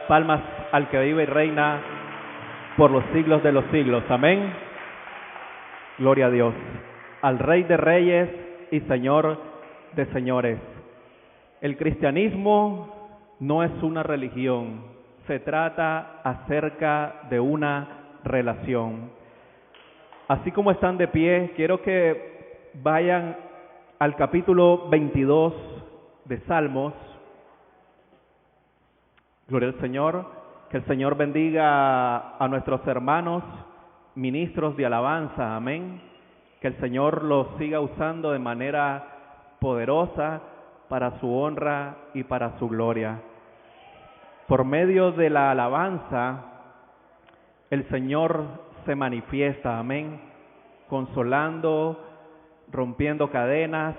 Palmas al que vive y reina por los siglos de los siglos. Amén. Gloria a Dios. Al Rey de Reyes y Señor de Señores. El cristianismo no es una religión. Se trata acerca de una relación. Así como están de pie, quiero que vayan al capítulo 22 de Salmos. Gloria al Señor. Que el Señor bendiga a nuestros hermanos, ministros de alabanza. Amén. Que el Señor los siga usando de manera poderosa para su honra y para su gloria. Por medio de la alabanza, el Señor se manifiesta. Amén. Consolando, rompiendo cadenas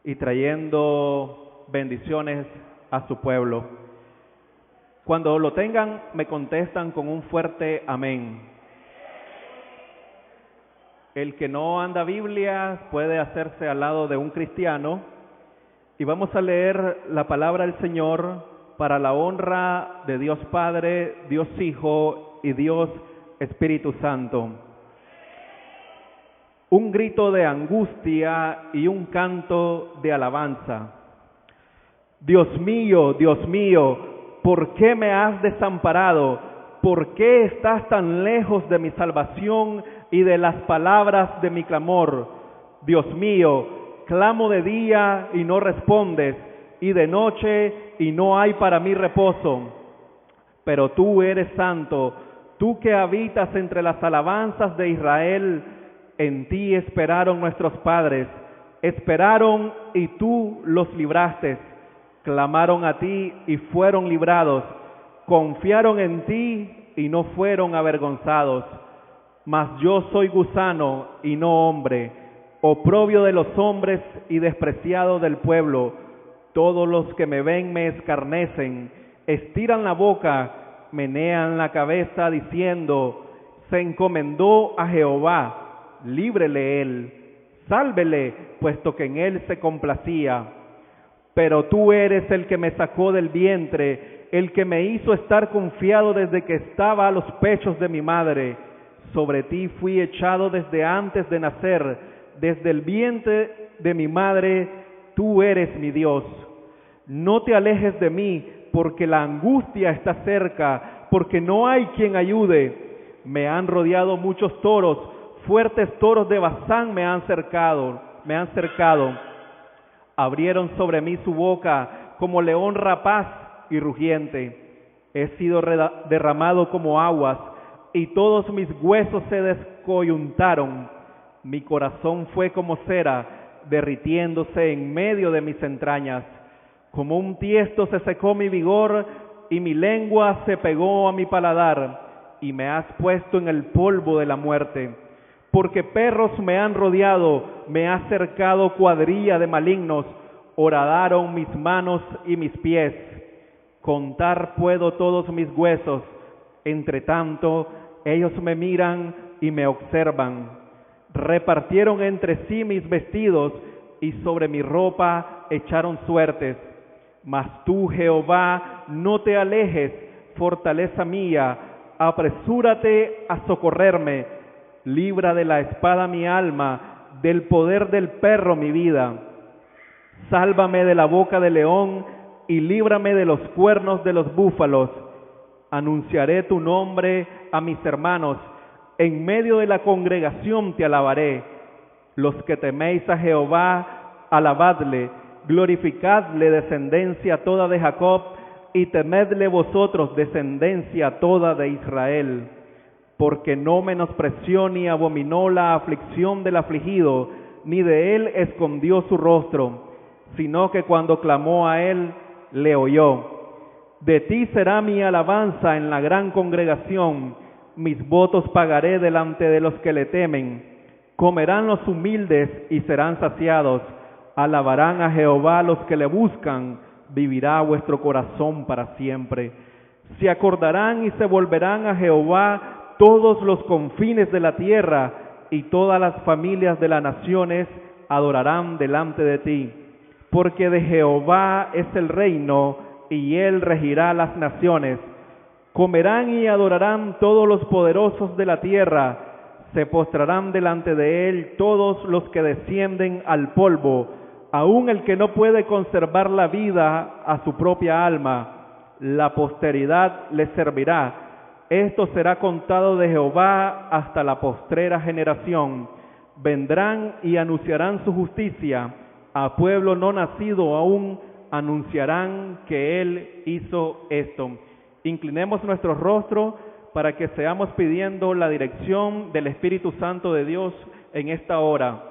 y trayendo bendiciones a su pueblo. Cuando lo tengan, me contestan con un fuerte amén. El que no anda Biblia puede hacerse al lado de un cristiano y vamos a leer la palabra del Señor para la honra de Dios Padre, Dios Hijo y Dios Espíritu Santo. Un grito de angustia y un canto de alabanza. Dios mío, ¿por qué me has desamparado? ¿Por qué estás tan lejos de mi salvación y de las palabras de mi clamor? Dios mío, clamo de día y no respondes, y de noche y no hay para mí reposo. Pero tú eres santo, tú que habitas entre las alabanzas de Israel. En ti esperaron nuestros padres, esperaron y tú los libraste. Clamaron a ti y fueron librados, confiaron en ti y no fueron avergonzados. Mas yo soy gusano y no hombre, oprobio de los hombres y despreciado del pueblo. Todos los que me ven me escarnecen, estiran la boca, menean la cabeza diciendo: se encomendó a Jehová, líbrele él, sálvele, puesto que en él se complacía. Pero tú eres el que me sacó del vientre, el que me hizo estar confiado desde que estaba a los pechos de mi madre. Sobre ti fui echado desde antes de nacer, desde el vientre de mi madre, tú eres mi Dios. No te alejes de mí, porque la angustia está cerca, porque no hay quien ayude. Me han rodeado muchos toros, fuertes toros de Basán me han cercado. Abrieron sobre mí su boca como león rapaz y rugiente. He sido derramado como aguas y todos mis huesos se descoyuntaron. Mi corazón fue como cera, derritiéndose en medio de mis entrañas. Como un tiesto se secó mi vigor y mi lengua se pegó a mi paladar, y me has puesto en el polvo de la muerte. Porque perros me han rodeado, me ha cercado cuadrilla de malignos, horadaron mis manos y mis pies. Contar puedo todos mis huesos, entre tanto ellos me miran y me observan. Repartieron entre sí mis vestidos y sobre mi ropa echaron suertes. Mas tú, Jehová, no te alejes, fortaleza mía, apresúrate a socorrerme. Libra de la espada mi alma, del poder del perro mi vida. Sálvame de la boca del león y líbrame de los cuernos de los búfalos. Anunciaré tu nombre a mis hermanos, en medio de la congregación te alabaré. Los que teméis a Jehová, alabadle, glorificadle descendencia toda de Jacob, y temedle vosotros descendencia toda de Israel. Porque no menospreció ni abominó la aflicción del afligido, ni de él escondió su rostro, sino que cuando clamó a él, le oyó. De ti será mi alabanza en la gran congregación, mis votos pagaré delante de los que le temen. Comerán los humildes y serán saciados, alabarán a Jehová los que le buscan, vivirá vuestro corazón para siempre. Se acordarán y se volverán a Jehová todos los confines de la tierra, y todas las familias de las naciones adorarán delante de ti. Porque de Jehová es el reino, y Él regirá las naciones. Comerán y adorarán todos los poderosos de la tierra, se postrarán delante de Él todos los que descienden al polvo, aun el que no puede conservar la vida a su propia alma. La posteridad le servirá. Esto será contado de Jehová hasta la postrera generación. Vendrán y anunciarán su justicia. A pueblo no nacido aún anunciarán que Él hizo esto. Inclinemos nuestro rostro para que seamos pidiendo la dirección del Espíritu Santo de Dios en esta hora.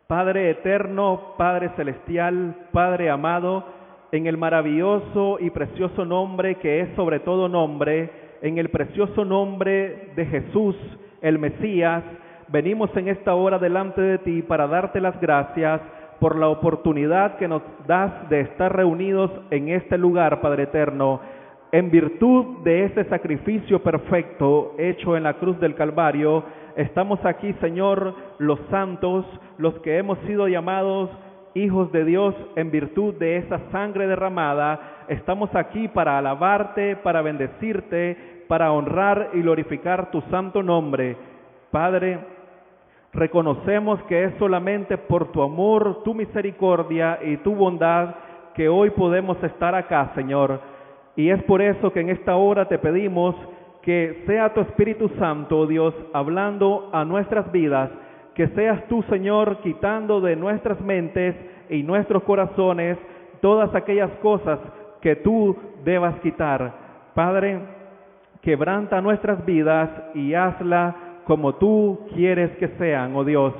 Padre eterno, Padre celestial, Padre amado, en el maravilloso y precioso nombre que es sobre todo nombre, en el precioso nombre de Jesús, el Mesías, venimos en esta hora delante de ti para darte las gracias por la oportunidad que nos das de estar reunidos en este lugar, Padre eterno, en virtud de ese sacrificio perfecto hecho en la cruz del Calvario. Estamos aquí, Señor, los santos, los que hemos sido llamados hijos de Dios en virtud de esa sangre derramada. Estamos aquí para alabarte, para bendecirte, para honrar y glorificar tu santo nombre. Padre, reconocemos que es solamente por tu amor, tu misericordia y tu bondad que hoy podemos estar acá, Señor. Y es por eso que en esta hora te pedimos que sea tu Espíritu Santo, Dios, hablando a nuestras vidas, que seas tú, Señor, quitando de nuestras mentes y nuestros corazones todas aquellas cosas que tú debas quitar. Padre, quebranta nuestras vidas y hazla como tú quieres que sean, oh Dios.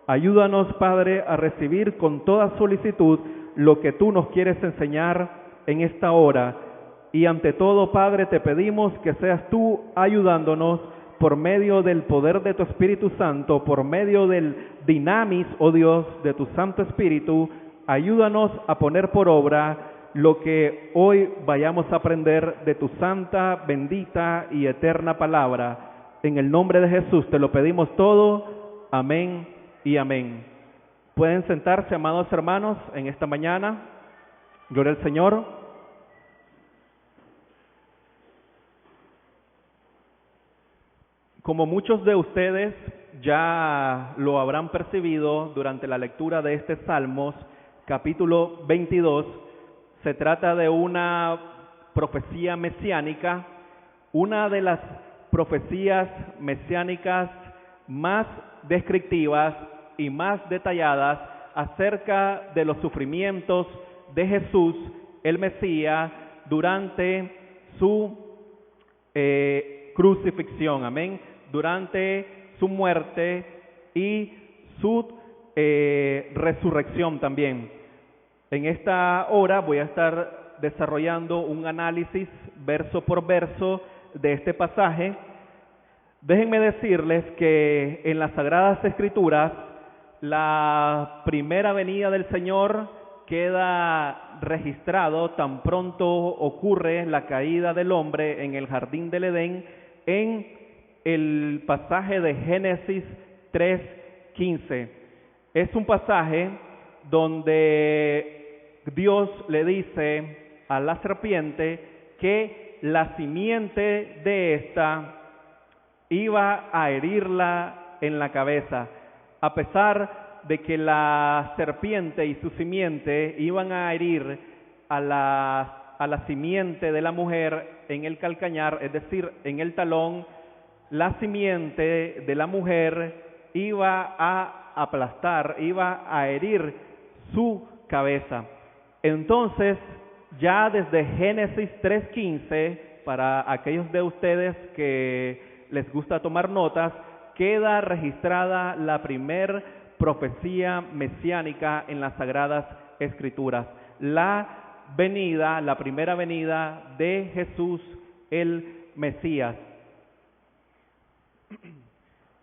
Ayúdanos, Padre, a recibir con toda solicitud lo que tú nos quieres enseñar en esta hora. Y ante todo, Padre, te pedimos que seas tú ayudándonos por medio del poder de tu Espíritu Santo, por medio del dinamis, oh Dios, de tu Santo Espíritu. Ayúdanos a poner por obra lo que hoy vayamos a aprender de tu santa, bendita y eterna palabra. En el nombre de Jesús te lo pedimos todo. Amén y amén. Pueden sentarse, amados hermanos, en esta mañana. Gloria al Señor. Como muchos de ustedes ya lo habrán percibido durante la lectura de este Salmos, capítulo 22, se trata de una profecía mesiánica, una de las profecías mesiánicas más descriptivas y más detalladas acerca de los sufrimientos de Jesús, el Mesías, durante su crucifixión, amén, durante su muerte y su resurrección también. En esta hora voy a estar desarrollando un análisis verso por verso de este pasaje. Déjenme decirles que en las Sagradas Escrituras la primera venida del Señor queda registrado tan pronto ocurre la caída del hombre en el jardín del Edén en el pasaje de Génesis 3:15. Es un pasaje donde Dios le dice a la serpiente que la simiente de esta iba a herirla en la cabeza. A pesar de que la serpiente y su simiente iban a herir a la simiente de la mujer en el calcañar, es decir, en el talón, la simiente de la mujer iba a aplastar, iba a herir su cabeza. Entonces, ya desde Génesis 3:15, para aquellos de ustedes que les gusta tomar notas, queda registrada la primer profecía mesiánica en las Sagradas Escrituras. La primera venida de Jesús el Mesías.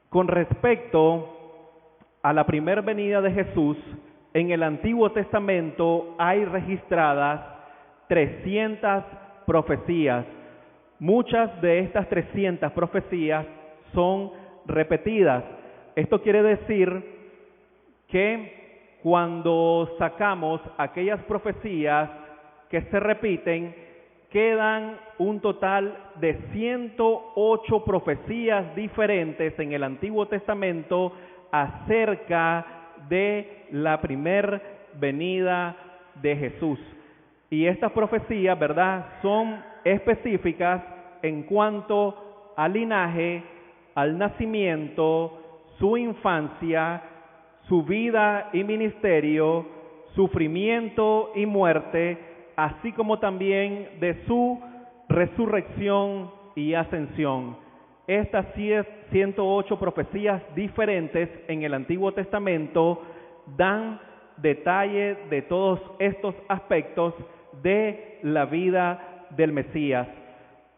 Con respecto a la primera venida de Jesús, en el Antiguo Testamento hay registradas 300 profecías. Muchas de estas 300 profecías son repetidas. Esto quiere decir que cuando sacamos aquellas profecías que se repiten, quedan un total de 108 profecías diferentes en el Antiguo Testamento acerca de la primer venida de Jesús. Y estas profecías, ¿verdad?, son específicas en cuanto al linaje, al nacimiento, su infancia, su vida y ministerio, sufrimiento y muerte, así como también de su resurrección y ascensión. Estas 108 profecías diferentes en el Antiguo Testamento dan detalle de todos estos aspectos de la vida del Mesías.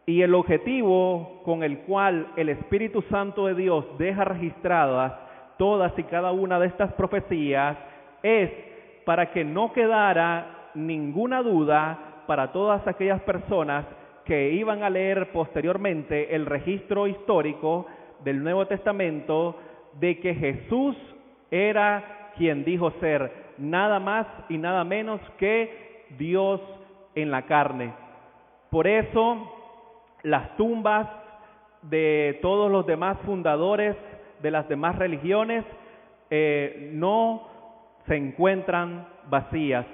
Y el objetivo con el cual el Espíritu Santo de Dios deja registradas todas y cada una de estas profecías es para que no quedara ninguna duda para todas aquellas personas que iban a leer posteriormente el registro histórico del Nuevo Testamento de que Jesús era quien dijo ser nada más y nada menos que Dios en la carne. Por eso las tumbas de todos los demás fundadores de las demás religiones no se encuentran vacías.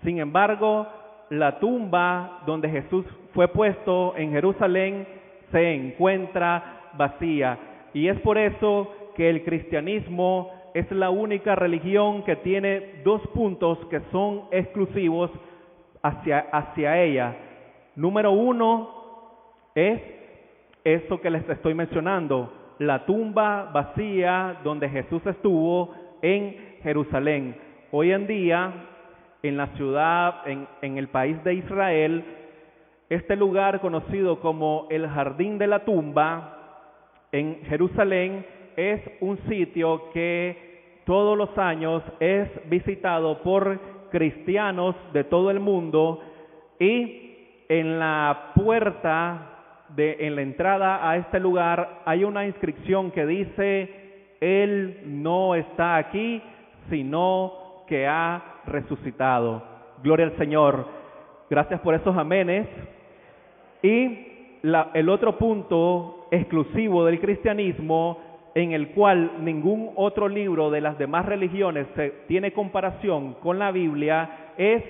Sin embargo, la tumba donde Jesús fue puesto en Jerusalén se encuentra vacía. Y es por eso que el cristianismo es la única religión que tiene dos puntos que son exclusivos hacia ella. Número uno es eso que les estoy mencionando, la tumba vacía donde Jesús estuvo en Jerusalén. Hoy en día, en la ciudad, en el país de Israel, este lugar conocido como el Jardín de la Tumba, en Jerusalén, es un sitio que todos los años es visitado por cristianos de todo el mundo, y en la puerta, en la entrada a este lugar, hay una inscripción que dice: Él no está aquí, sino que ha resucitado. Gloria al Señor. Gracias por esos amenes. Y el otro punto exclusivo del cristianismo, en el cual ningún otro libro de las demás religiones tiene comparación con la Biblia, es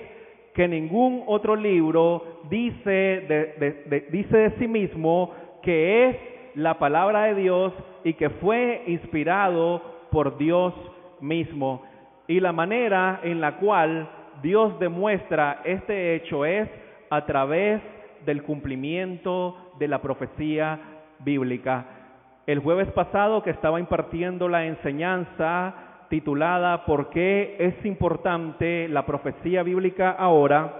que ningún otro libro dice de sí mismo que es la palabra de Dios y que fue inspirado por Dios mismo. Y la manera en la cual Dios demuestra este hecho es a través del cumplimiento de la profecía bíblica. El jueves pasado, que estaba impartiendo la enseñanza titulada ¿Por qué es importante la profecía bíblica ahora?,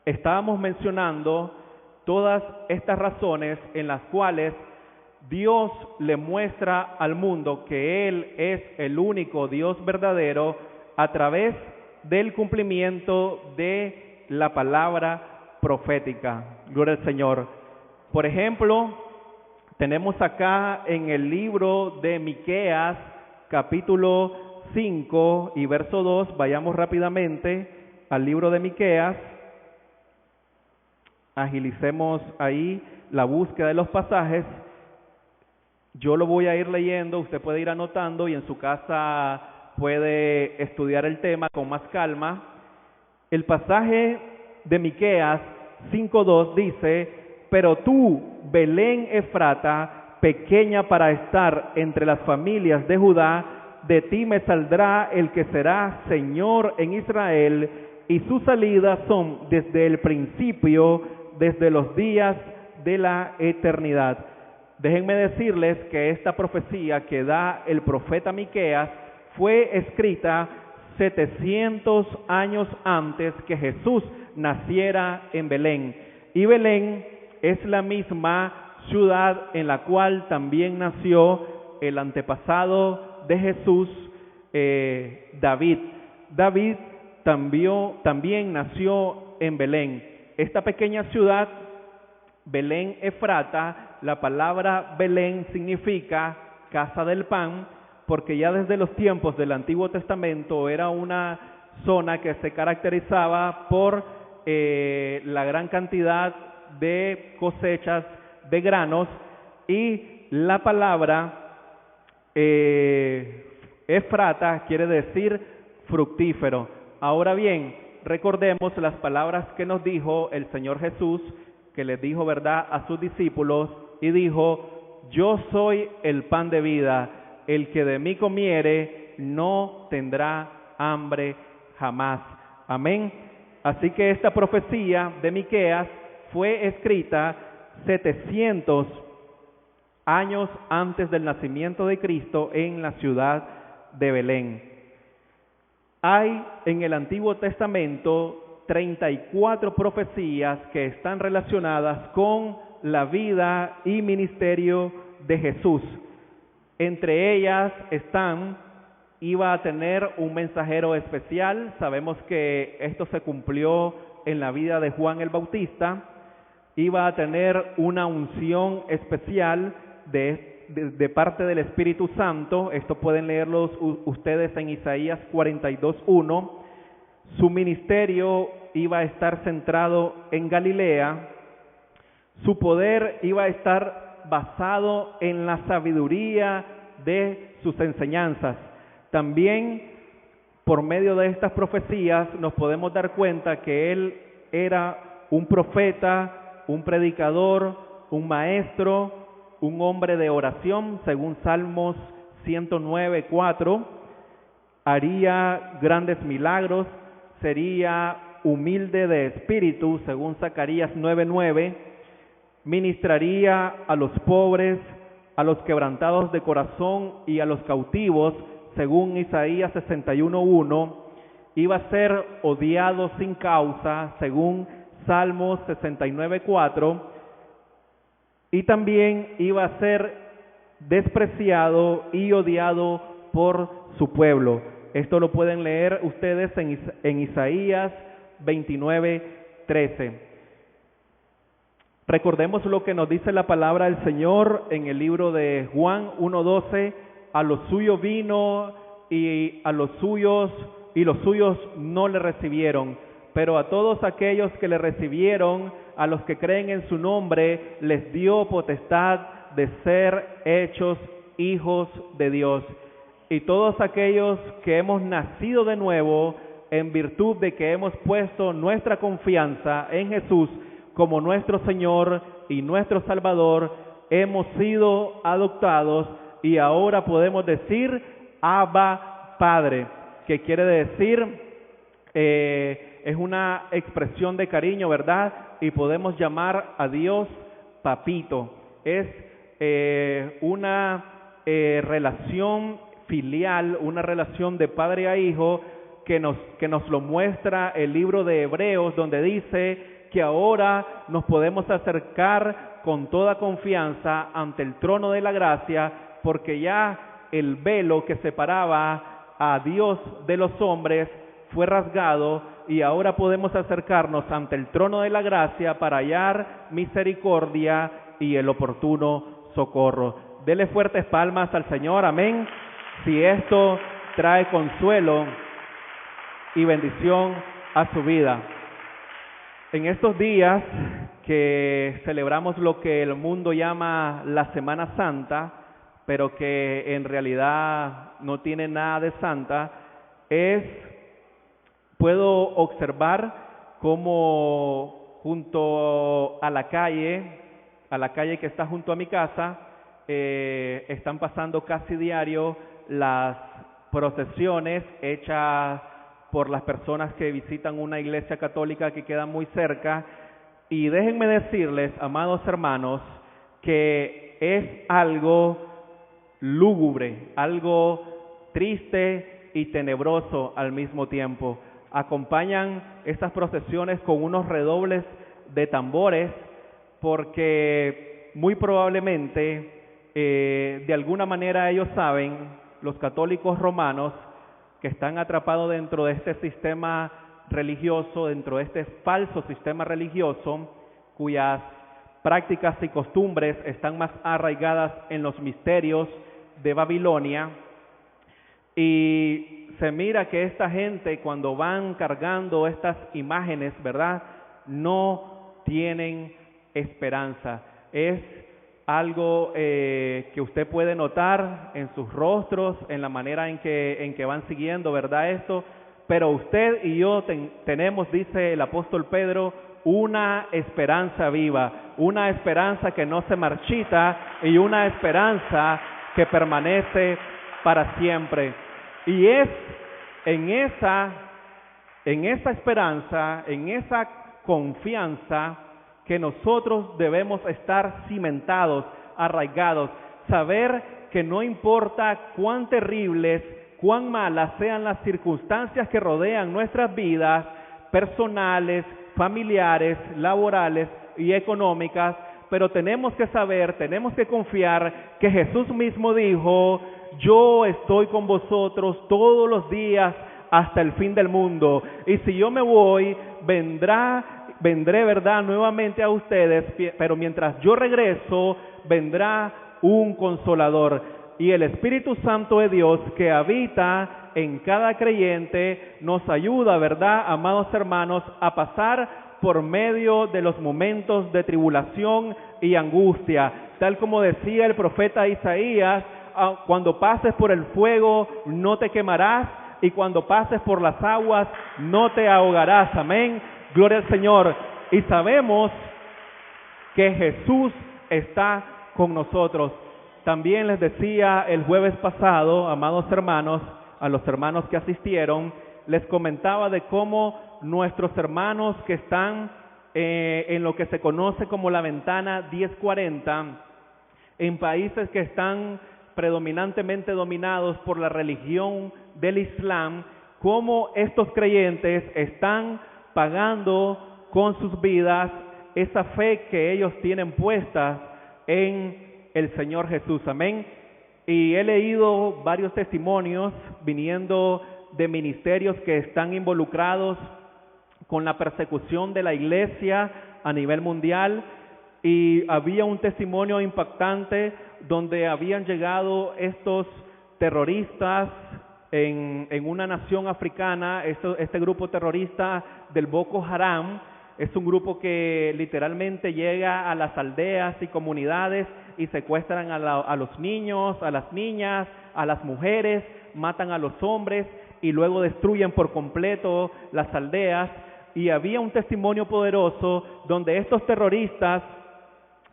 estábamos mencionando todas estas razones en las cuales Dios le muestra al mundo que Él es el único Dios verdadero a través del cumplimiento de la palabra profética. Gloria al Señor. Por ejemplo, tenemos acá en el libro de Miqueas, capítulo 5 y verso 2, vayamos rápidamente al libro de Miqueas, agilicemos ahí la búsqueda de los pasajes. Yo lo voy a ir leyendo, usted puede ir anotando y en su casa puede estudiar el tema con más calma. El pasaje de Miqueas 5:2 dice: pero tú, Belén Efrata, pequeña para estar entre las familias de Judá, de ti me saldrá el que será Señor en Israel, y sus salidas son desde el principio, desde los días de la eternidad. Déjenme decirles que esta profecía que da el profeta Miqueas fue escrita 700 años antes que Jesús naciera en Belén. Y Belén es la misma ciudad en la cual también nació el antepasado de Jesús, David. David también nació en Belén. Esta pequeña ciudad, Belén Efrata, la palabra Belén significa casa del pan, porque ya desde los tiempos del Antiguo Testamento era una zona que se caracterizaba por la gran cantidad de cosechas de granos, y la palabra Efrata quiere decir fructífero. Ahora bien, recordemos las palabras que nos dijo el Señor Jesús, que les dijo, ¿verdad?, a sus discípulos, y dijo: yo soy el pan de vida, el que de mí comiere no tendrá hambre jamás. Amén. Así que esta profecía de Miqueas fue escrita 700 años antes del nacimiento de Cristo en la ciudad de Belén. Hay en el Antiguo Testamento 34 profecías que están relacionadas con la vida y ministerio de Jesús. Entre ellas están: iba a tener un mensajero especial. Sabemos que esto se cumplió en la vida de Juan el Bautista. Iba a tener una unción especial de parte del Espíritu Santo. Esto pueden leerlo ustedes en Isaías 42:1. Su ministerio iba a estar centrado en Galilea. Su poder iba a estar basado en la sabiduría de sus enseñanzas. También, por medio de estas profecías, nos podemos dar cuenta que él era un profeta, un predicador, un maestro, un hombre de oración, según Salmos 109:4. Haría grandes milagros, sería humilde de espíritu, según Zacarías 9:9. Ministraría a los pobres, a los quebrantados de corazón y a los cautivos, según Isaías 61:1. Iba a ser odiado sin causa, según Salmos 69:4. Y también iba a ser despreciado y odiado por su pueblo. Esto lo pueden leer ustedes en Isaías 29:13. Recordemos lo que nos dice la palabra del Señor en el libro de Juan 1:12. A los suyos vino y a los suyos no le recibieron, pero a todos aquellos que le recibieron, a los que creen en su nombre, les dio potestad de ser hechos hijos de Dios. Y todos aquellos que hemos nacido de nuevo, en virtud de que hemos puesto nuestra confianza en Jesús como nuestro Señor y nuestro Salvador, hemos sido adoptados y ahora podemos decir Abba Padre, que quiere decir, es una expresión de cariño, ¿verdad? Y podemos llamar a Dios Papito. Es una relación filial, una relación de padre a hijo que nos lo muestra el libro de Hebreos, donde dice que ahora nos podemos acercar con toda confianza ante el trono de la gracia, porque ya el velo que separaba a Dios de los hombres fue rasgado y ahora podemos acercarnos ante el trono de la gracia para hallar misericordia y el oportuno socorro. Dele fuertes palmas al Señor, amén. Si esto trae consuelo y bendición a su vida. En estos días que celebramos lo que el mundo llama la Semana Santa, pero que en realidad no tiene nada de santa, puedo observar cómo junto a la calle que está junto a mi casa, están pasando casi diario las procesiones hechas por las personas que visitan una iglesia católica que queda muy cerca. Y déjenme decirles, amados hermanos, que es algo lúgubre, algo triste y tenebroso al mismo tiempo. Acompañan estas procesiones con unos redobles de tambores, porque muy probablemente, de alguna manera ellos saben, los católicos romanos, que están atrapados dentro de este sistema religioso, dentro de este falso sistema religioso, cuyas prácticas y costumbres están más arraigadas en los misterios de Babilonia. Y se mira que esta gente, cuando van cargando estas imágenes, ¿verdad?, no tienen esperanza. Es algo que usted puede notar en sus rostros, en la manera en que van siguiendo, ¿verdad? Esto, pero usted y yo tenemos, dice el apóstol Pedro, una esperanza viva, una esperanza que no se marchita y una esperanza que permanece para siempre. Y es en esa esperanza, en esa confianza que nosotros debemos estar cimentados, arraigados, saber que no importa cuán terribles, cuán malas sean las circunstancias que rodean nuestras vidas personales, familiares, laborales y económicas, pero tenemos que saber, tenemos que confiar que Jesús mismo dijo: yo estoy con vosotros todos los días hasta el fin del mundo, y si yo me voy, vendré, ¿verdad?, nuevamente a ustedes, pero mientras yo regreso, vendrá un Consolador. Y el Espíritu Santo de Dios que habita en cada creyente nos ayuda, ¿verdad, amados hermanos, a pasar por medio de los momentos de tribulación y angustia? Tal como decía el profeta Isaías: cuando pases por el fuego no te quemarás, y cuando pases por las aguas no te ahogarás. Amén. Gloria al Señor. Y sabemos que Jesús está con nosotros. También les decía el jueves pasado, amados hermanos, a los hermanos que asistieron, les comentaba de cómo nuestros hermanos que están en lo que se conoce como la ventana 1040, en países que están predominantemente dominados por la religión del Islam, cómo estos creyentes están pagando con sus vidas esa fe que ellos tienen puesta en el Señor Jesús. Amén. Y he leído varios testimonios viniendo de ministerios que están involucrados con la persecución de la iglesia a nivel mundial, y había un testimonio impactante donde habían llegado estos terroristas en una nación africana. Este grupo terrorista del Boko Haram es un grupo que literalmente llega a las aldeas y comunidades y secuestran a los niños, a las niñas, a las mujeres, matan a los hombres y luego destruyen por completo las aldeas. Y había un testimonio poderoso donde estos terroristas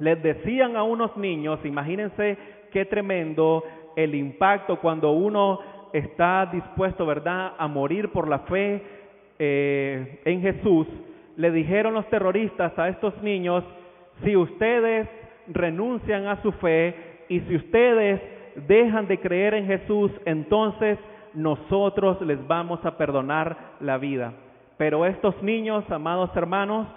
les decían a unos niños, imagínense qué tremendo el impacto cuando uno está dispuesto, ¿verdad?, a morir por la fe en Jesús. Le dijeron los terroristas a estos niños: si ustedes renuncian a su fe y si ustedes dejan de creer en Jesús, entonces nosotros les vamos a perdonar la vida. Pero estos niños, amados hermanos,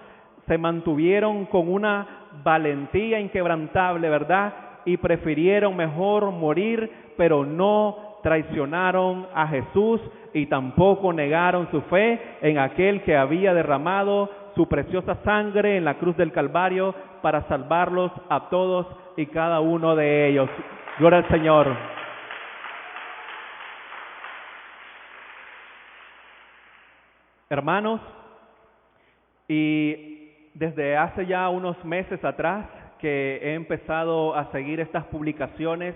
se mantuvieron con una valentía inquebrantable, ¿verdad? Y prefirieron mejor morir, pero no traicionaron a Jesús y tampoco negaron su fe en aquel que había derramado su preciosa sangre en la cruz del Calvario para salvarlos a todos y cada uno de ellos. Gloria al Señor. Hermanos, y desde hace ya unos meses atrás que he empezado a seguir estas publicaciones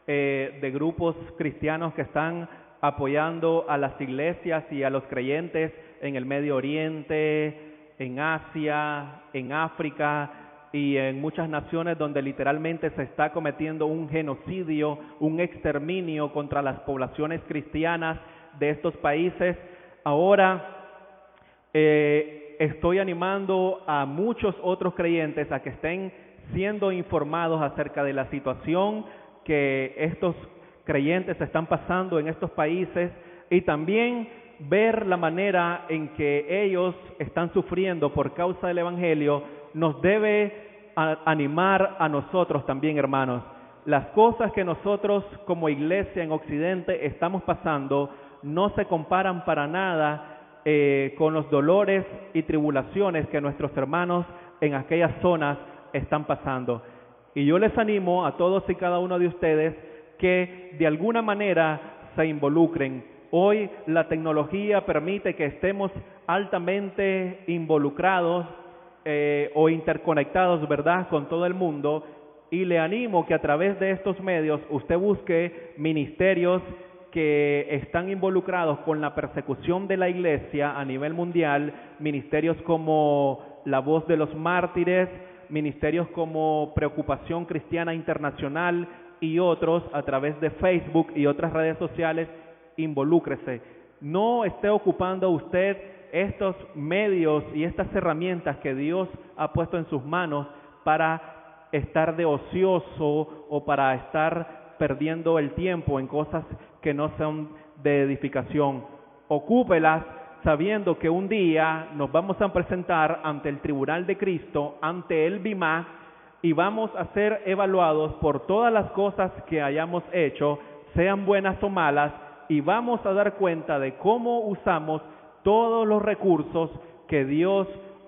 de grupos cristianos que están apoyando a las iglesias y a los creyentes en el Medio Oriente, en Asia, en África y en muchas naciones donde literalmente se está cometiendo un genocidio, un exterminio contra las poblaciones cristianas de estos países. Ahora estoy animando a muchos otros creyentes a que estén siendo informados acerca de la situación que estos creyentes están pasando en estos países, y también ver la manera en que ellos están sufriendo por causa del Evangelio nos debe animar a nosotros también, hermanos. Las cosas que nosotros como iglesia en Occidente estamos pasando no se comparan para nada con los dolores y tribulaciones que nuestros hermanos en aquellas zonas están pasando. Y yo les animo a todos y cada uno de ustedes que de alguna manera se involucren. Hoy la tecnología permite que estemos altamente involucrados o interconectados, ¿verdad?, con todo el mundo, y le animo que a través de estos medios usted busque ministerios que están involucrados con la persecución de la iglesia a nivel mundial, ministerios como La Voz de los Mártires, ministerios como Preocupación Cristiana Internacional y otros a través de Facebook y otras redes sociales. Involúcrese. No esté ocupando usted estos medios y estas herramientas que Dios ha puesto en sus manos para estar de ocioso o para estar perdiendo el tiempo en cosas que no son de edificación. Ocúpelas sabiendo que un día nos vamos a presentar ante el tribunal de Cristo, ante el Bimá, y vamos a ser evaluados por todas las cosas que hayamos hecho, sean buenas o malas, y vamos a dar cuenta de cómo usamos todos los recursos que Dios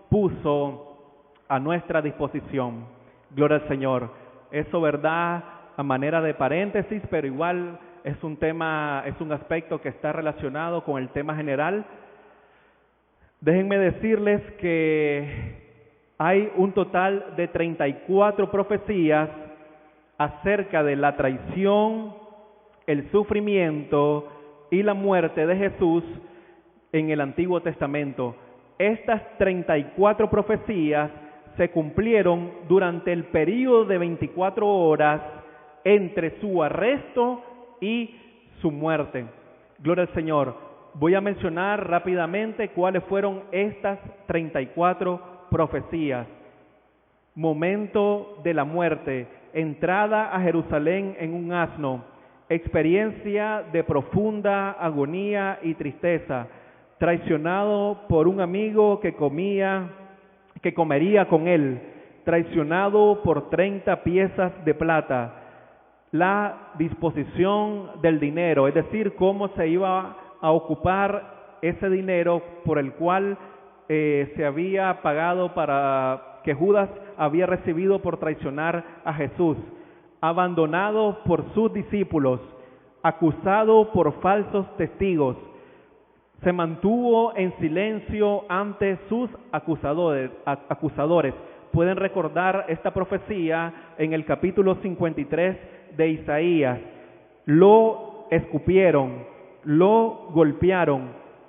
puso a nuestra disposición. Gloria al Señor. Eso, verdad, a manera de paréntesis, pero igual es un tema, es un aspecto que está relacionado con el tema general. Déjenme decirles que hay un total de 34 profecías acerca de la traición, el sufrimiento y la muerte de Jesús en el Antiguo Testamento. Estas 34 profecías se cumplieron durante el período de 24 horas entre su arresto y su muerte. Gloria al Señor. Voy a mencionar rápidamente cuáles fueron estas 34 profecías. Momento de la muerte, entrada a Jerusalén en un asno, experiencia de profunda agonía y tristeza, traicionado por un amigo que comería con él, traicionado por 30 piezas de plata, la disposición del dinero, es decir, cómo se iba a ocupar ese dinero por el cual se había pagado para que Judas había recibido por traicionar a Jesús, abandonado por sus discípulos, acusado por falsos testigos, se mantuvo en silencio ante sus acusadores. Pueden recordar esta profecía en el capítulo 53 de Isaías. Lo escupieron, lo golpearon,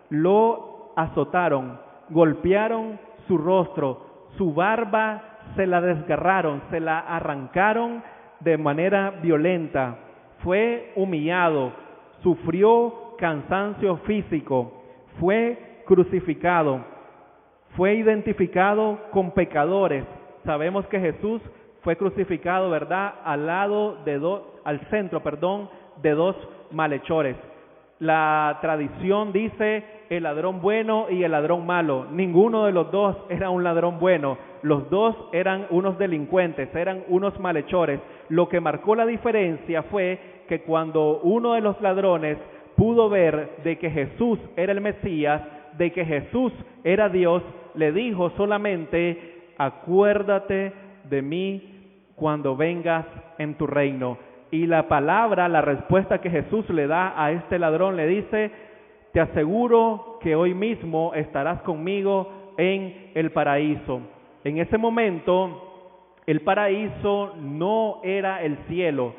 lo azotaron, golpearon su rostro, su barba se la desgarraron, se la arrancaron de manera violenta. Fue humillado, sufrió cansancio físico, fue crucificado, fue identificado con pecadores. Sabemos que Jesús fue crucificado, ¿verdad?, al centro de dos malhechores. La tradición dice el ladrón bueno y el ladrón malo. Ninguno de los dos era un ladrón bueno. Los dos eran unos delincuentes, eran unos malhechores. Lo que marcó la diferencia fue que cuando uno de los ladrones pudo ver de que Jesús era el Mesías, de que Jesús era Dios, le dijo solamente: acuérdate de mí cuando vengas en tu reino. Y la respuesta que Jesús le da a este ladrón, le dice: te aseguro que hoy mismo estarás conmigo en el paraíso. En ese momento, el paraíso no era el cielo.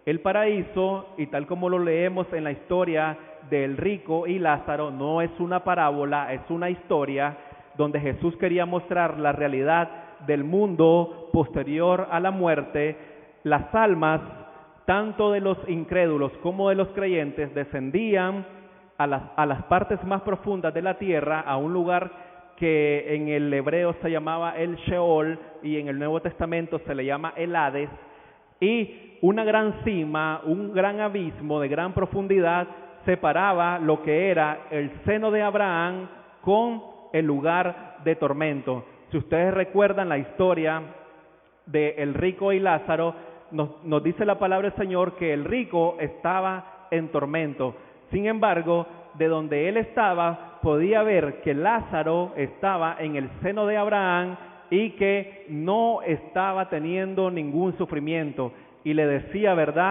El paraíso, y tal como lo leemos en la historia del rico y Lázaro, no es una parábola, es una historia donde Jesús quería mostrar la realidad del mundo posterior a la muerte. Las almas, tanto de los incrédulos como de los creyentes, descendían a las partes más profundas de la tierra, a un lugar que en el hebreo se llamaba el Sheol y en el Nuevo Testamento se le llama el Hades, y una gran cima, un gran abismo de gran profundidad separaba lo que era el seno de Abraham con el lugar de tormento. Si ustedes recuerdan la historia de el rico y Lázaro, nos dice la palabra del Señor que el rico estaba en tormento. Sin embargo, de donde él estaba, podía ver que Lázaro estaba en el seno de Abraham y que no estaba teniendo ningún sufrimiento. Y le decía, ¿verdad?,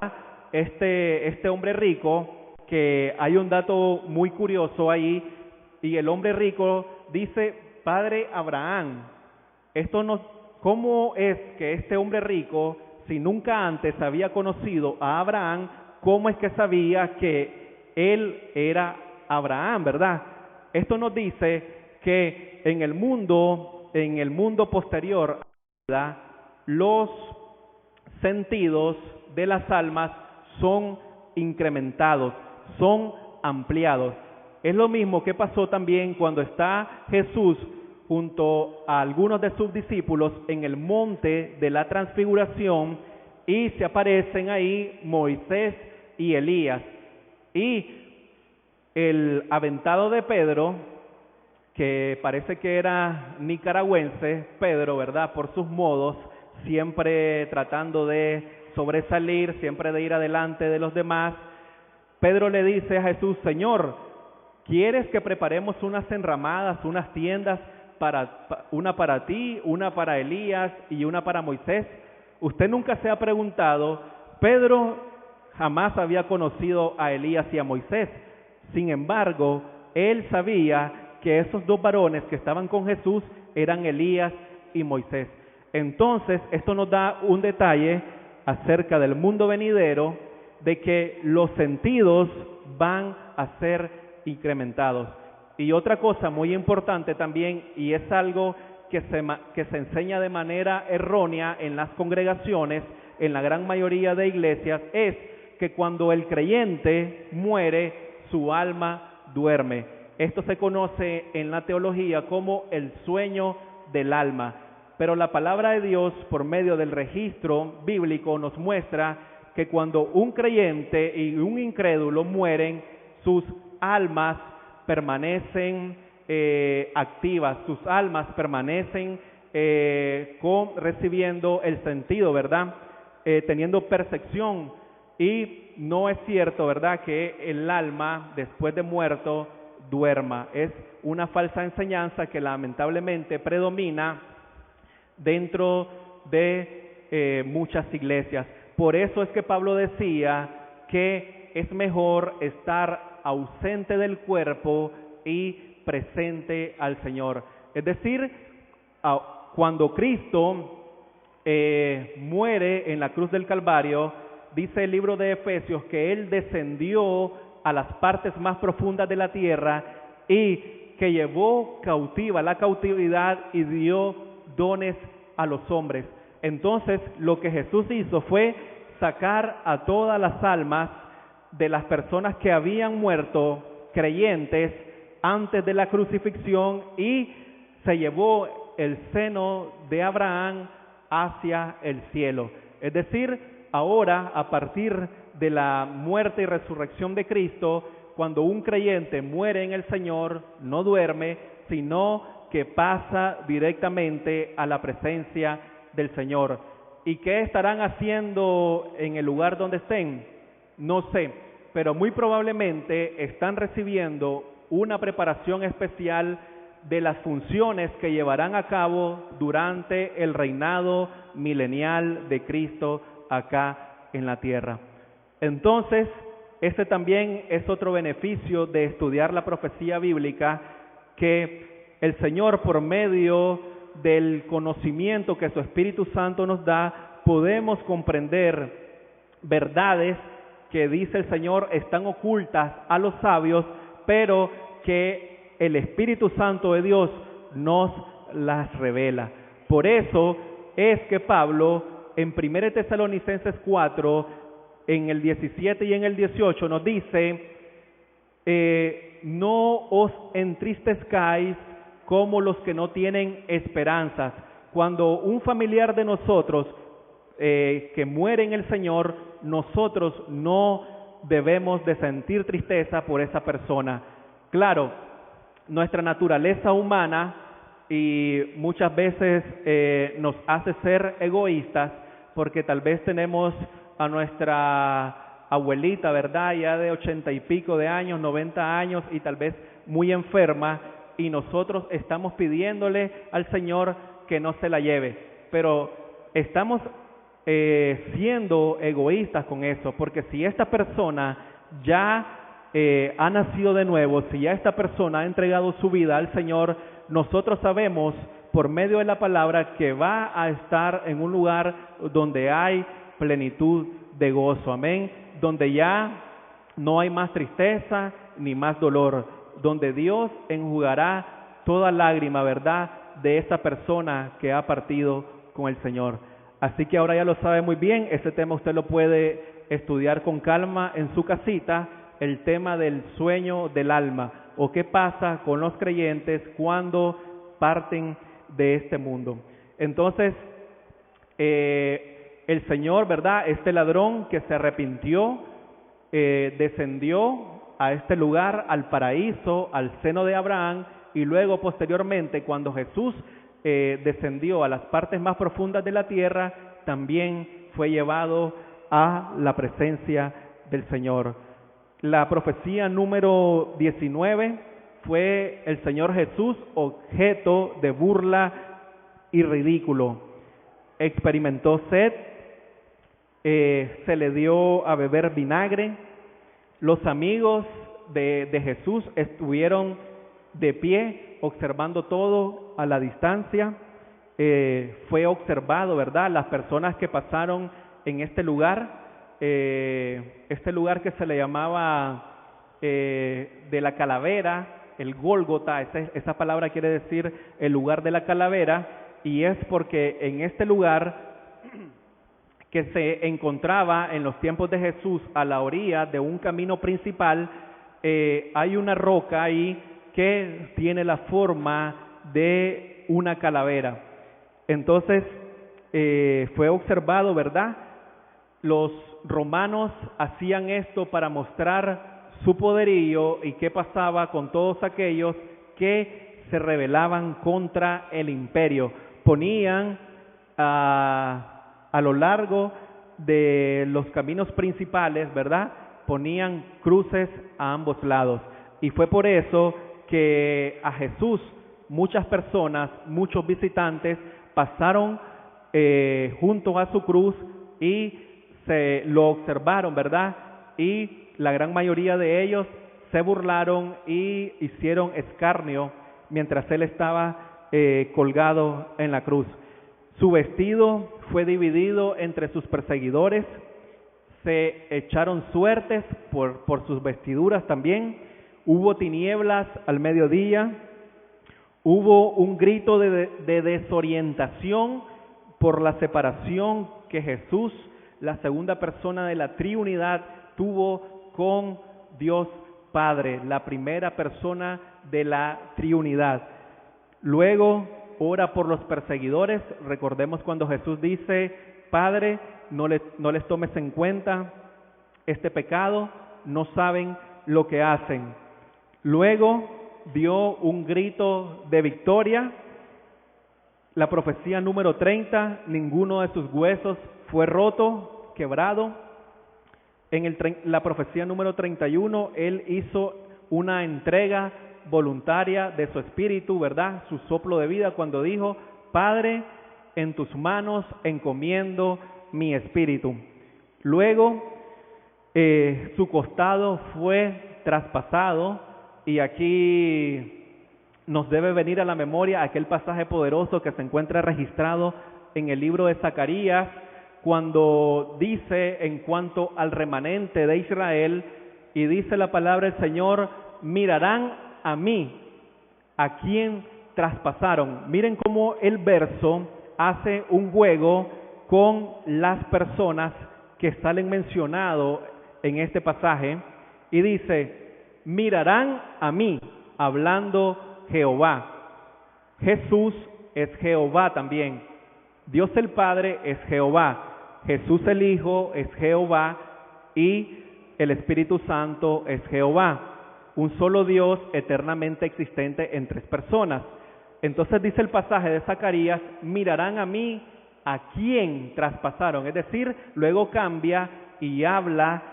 este hombre rico, que hay un dato muy curioso ahí, y el hombre rico dice: Padre Abraham. ¿Cómo es que este hombre rico, si nunca antes había conocido a Abraham, cómo es que sabía que él era Abraham, verdad? Esto nos dice que en el mundo posterior, ¿verdad?, los sentidos de las almas son incrementados, son ampliados. Es lo mismo que pasó también cuando está Jesús junto a algunos de sus discípulos en el monte de la transfiguración, y se aparecen ahí Moisés y Elías. Y el aventado de Pedro, que parece que era nicaragüense, Pedro, ¿verdad?, por sus modos, siempre tratando de sobresalir, siempre de ir adelante de los demás, Pedro le dice a Jesús: Señor, ¿quieres que preparemos unas enramadas, unas tiendas, una para ti, una para Elías y una para Moisés? Usted nunca se ha preguntado, Pedro jamás había conocido a Elías y a Moisés. Sin embargo, él sabía que esos dos varones que estaban con Jesús eran Elías y Moisés. Entonces, esto nos da un detalle acerca del mundo venidero, de que los sentidos van a ser incrementados. Y otra cosa muy importante también, y es algo que se enseña de manera errónea en las congregaciones, en la gran mayoría de iglesias, es que cuando el creyente muere, su alma duerme. Esto se conoce en la teología como el sueño del alma. Pero la palabra de Dios, por medio del registro bíblico, nos muestra que cuando un creyente y un incrédulo mueren, sus almas permanecen activas, sus almas permanecen recibiendo el sentido, ¿verdad?, teniendo percepción. Y no es cierto, ¿verdad?, que el alma después de muerto duerma. Es una falsa enseñanza que lamentablemente predomina dentro de muchas iglesias. Por eso es que Pablo decía que es mejor estar ausente del cuerpo y presente al Señor. Es decir, cuando Cristo muere en la cruz del Calvario, dice el libro de Efesios que Él descendió a las partes más profundas de la tierra y que llevó cautiva la cautividad y dio dones a los hombres. Entonces, lo que Jesús hizo fue sacar a todas las almas de las personas que habían muerto, creyentes, antes de la crucifixión, y se llevó el seno de Abraham hacia el cielo. Es decir, ahora, a partir de la muerte y resurrección de Cristo, cuando un creyente muere en el Señor, no duerme, sino que pasa directamente a la presencia del Señor. ¿Y qué estarán haciendo en el lugar donde estén? No sé, pero muy probablemente están recibiendo una preparación especial de las funciones que llevarán a cabo durante el reinado milenial de Cristo acá en la tierra. Entonces, este también es otro beneficio de estudiar la profecía bíblica, que el Señor, por medio del conocimiento que su Espíritu Santo nos da, podemos comprender verdades que, dice el Señor, están ocultas a los sabios, pero que el Espíritu Santo de Dios nos las revela. Por eso es que Pablo, en 1 Tesalonicenses 4, en el 17 y en el 18, nos dice: no os entristezcáis como los que no tienen esperanzas. Cuando un familiar de nosotros que muere en el Señor, nosotros no debemos de sentir tristeza por esa persona. Claro, nuestra naturaleza humana y muchas veces nos hace ser egoístas, porque tal vez tenemos a nuestra abuelita, ¿verdad?, ya de 80 y pico de años, 90 años, y tal vez muy enferma, y nosotros estamos pidiéndole al Señor que no se la lleve, pero estamos siendo egoístas con eso, porque si esta persona ya ha nacido de nuevo, si ya esta persona ha entregado su vida al Señor, nosotros sabemos por medio de la palabra que va a estar en un lugar donde hay plenitud de gozo, amén, donde ya no hay más tristeza ni más dolor, donde Dios enjugará toda lágrima, ¿verdad?, de esa persona que ha partido con el Señor. Así que ahora ya lo sabe muy bien, ese tema usted lo puede estudiar con calma en su casita, el tema del sueño del alma, o qué pasa con los creyentes cuando parten de este mundo. Entonces, el Señor, ¿verdad?, este ladrón que se arrepintió, descendió a este lugar, al paraíso, al seno de Abraham, y luego posteriormente cuando Jesús descendió a las partes más profundas de la tierra, también fue llevado a la presencia del Señor. La profecía número 19 fue el Señor Jesús objeto de burla y ridículo. Experimentó sed, se le dio a beber vinagre. Los amigos de Jesús estuvieron de pie observando todo a la distancia. Fue observado, ¿verdad?, las personas que pasaron en este lugar que se le llamaba de la calavera, el Gólgota. Esa palabra quiere decir el lugar de la calavera, y es porque en este lugar que se encontraba en los tiempos de Jesús a la orilla de un camino principal, hay una roca ahí que tiene la forma de una calavera. Entonces fue observado, ¿verdad? Los romanos hacían esto para mostrar su poderío y qué pasaba con todos aquellos que se rebelaban contra el imperio. Ponían a lo largo de los caminos principales, ¿verdad?, ponían cruces a ambos lados. Y fue por eso que a Jesús muchas personas, muchos visitantes pasaron junto a su cruz y se lo observaron, ¿verdad? Y la gran mayoría de ellos se burlaron y hicieron escarnio mientras él estaba colgado en la cruz. Su vestido fue dividido entre sus perseguidores, se echaron suertes por sus vestiduras también. Hubo tinieblas al mediodía, hubo un grito de desorientación por la separación que Jesús, la segunda persona de la Trinidad, tuvo con Dios Padre, la primera persona de la Trinidad. Luego ora por los perseguidores. Recordemos cuando Jesús dice: Padre, no les tomes en cuenta este pecado, no saben lo que hacen. Luego dio un grito de victoria. La profecía número 30, ninguno de sus huesos fue roto, quebrado. En la profecía número 31, él hizo una entrega voluntaria de su espíritu, ¿verdad?, su soplo de vida, cuando dijo: Padre, en tus manos encomiendo mi espíritu. Luego su costado fue traspasado, y aquí nos debe venir a la memoria aquel pasaje poderoso que se encuentra registrado en el libro de Zacarías, cuando dice en cuanto al remanente de Israel, y dice la palabra del Señor: mirarán a mí, a quien traspasaron. Miren cómo el verso hace un juego con las personas que salen mencionados en este pasaje, y dice: mirarán a mí, hablando Jehová. Jesús es Jehová también. Dios el Padre es Jehová. Jesús el Hijo es Jehová, y el Espíritu Santo es Jehová. Un solo Dios eternamente existente en tres personas. Entonces dice el pasaje de Zacarías: mirarán a mí, a quien traspasaron. Es decir, luego cambia y habla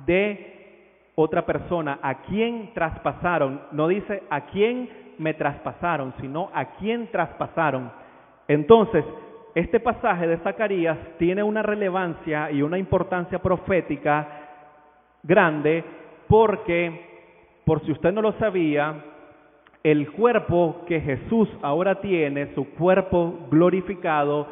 de otra persona, a quien traspasaron. No dice a quién me traspasaron, sino a quién traspasaron. Entonces, este pasaje de Zacarías tiene una relevancia y una importancia profética grande, porque, por si usted no lo sabía, El cuerpo que Jesús ahora tiene, su cuerpo glorificado,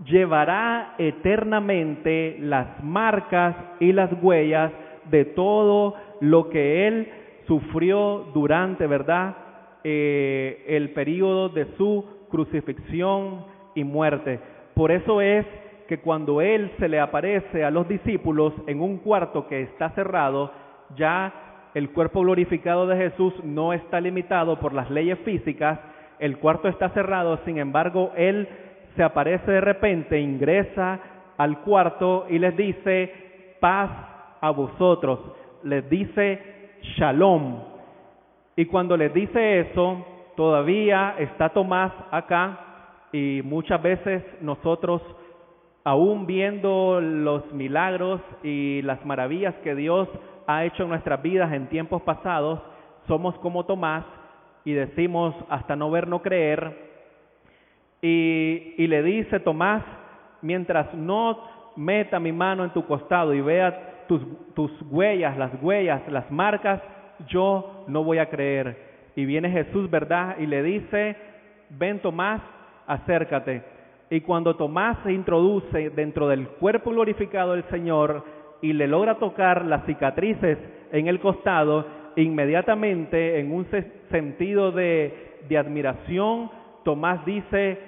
llevará eternamente las marcas y las huellas de todo lo que Él sufrió durante, ¿verdad?, el período de su crucifixión y muerte. Por eso es que cuando Él se le aparece a los discípulos en un cuarto que está cerrado, ya el cuerpo glorificado de Jesús no está limitado por las leyes físicas, el cuarto está cerrado, sin embargo, Él se aparece de repente, ingresa al cuarto y les dice, paz a vosotros, les dice shalom. Y cuando les dice eso, todavía está Tomás acá y muchas veces nosotros, aún viendo los milagros y las maravillas que Dios ha hecho en nuestras vidas en tiempos pasados, somos como Tomás y decimos hasta no ver, no creer. Y le dice Tomás, mientras no meta mi mano en tu costado y vea tus huellas, las marcas, yo no voy a creer. Y viene Jesús, ¿verdad? Y le dice, ven Tomás, acércate. Y cuando Tomás se introduce dentro del cuerpo glorificado del Señor y le logra tocar las cicatrices en el costado, inmediatamente en un sentido de admiración, Tomás dice,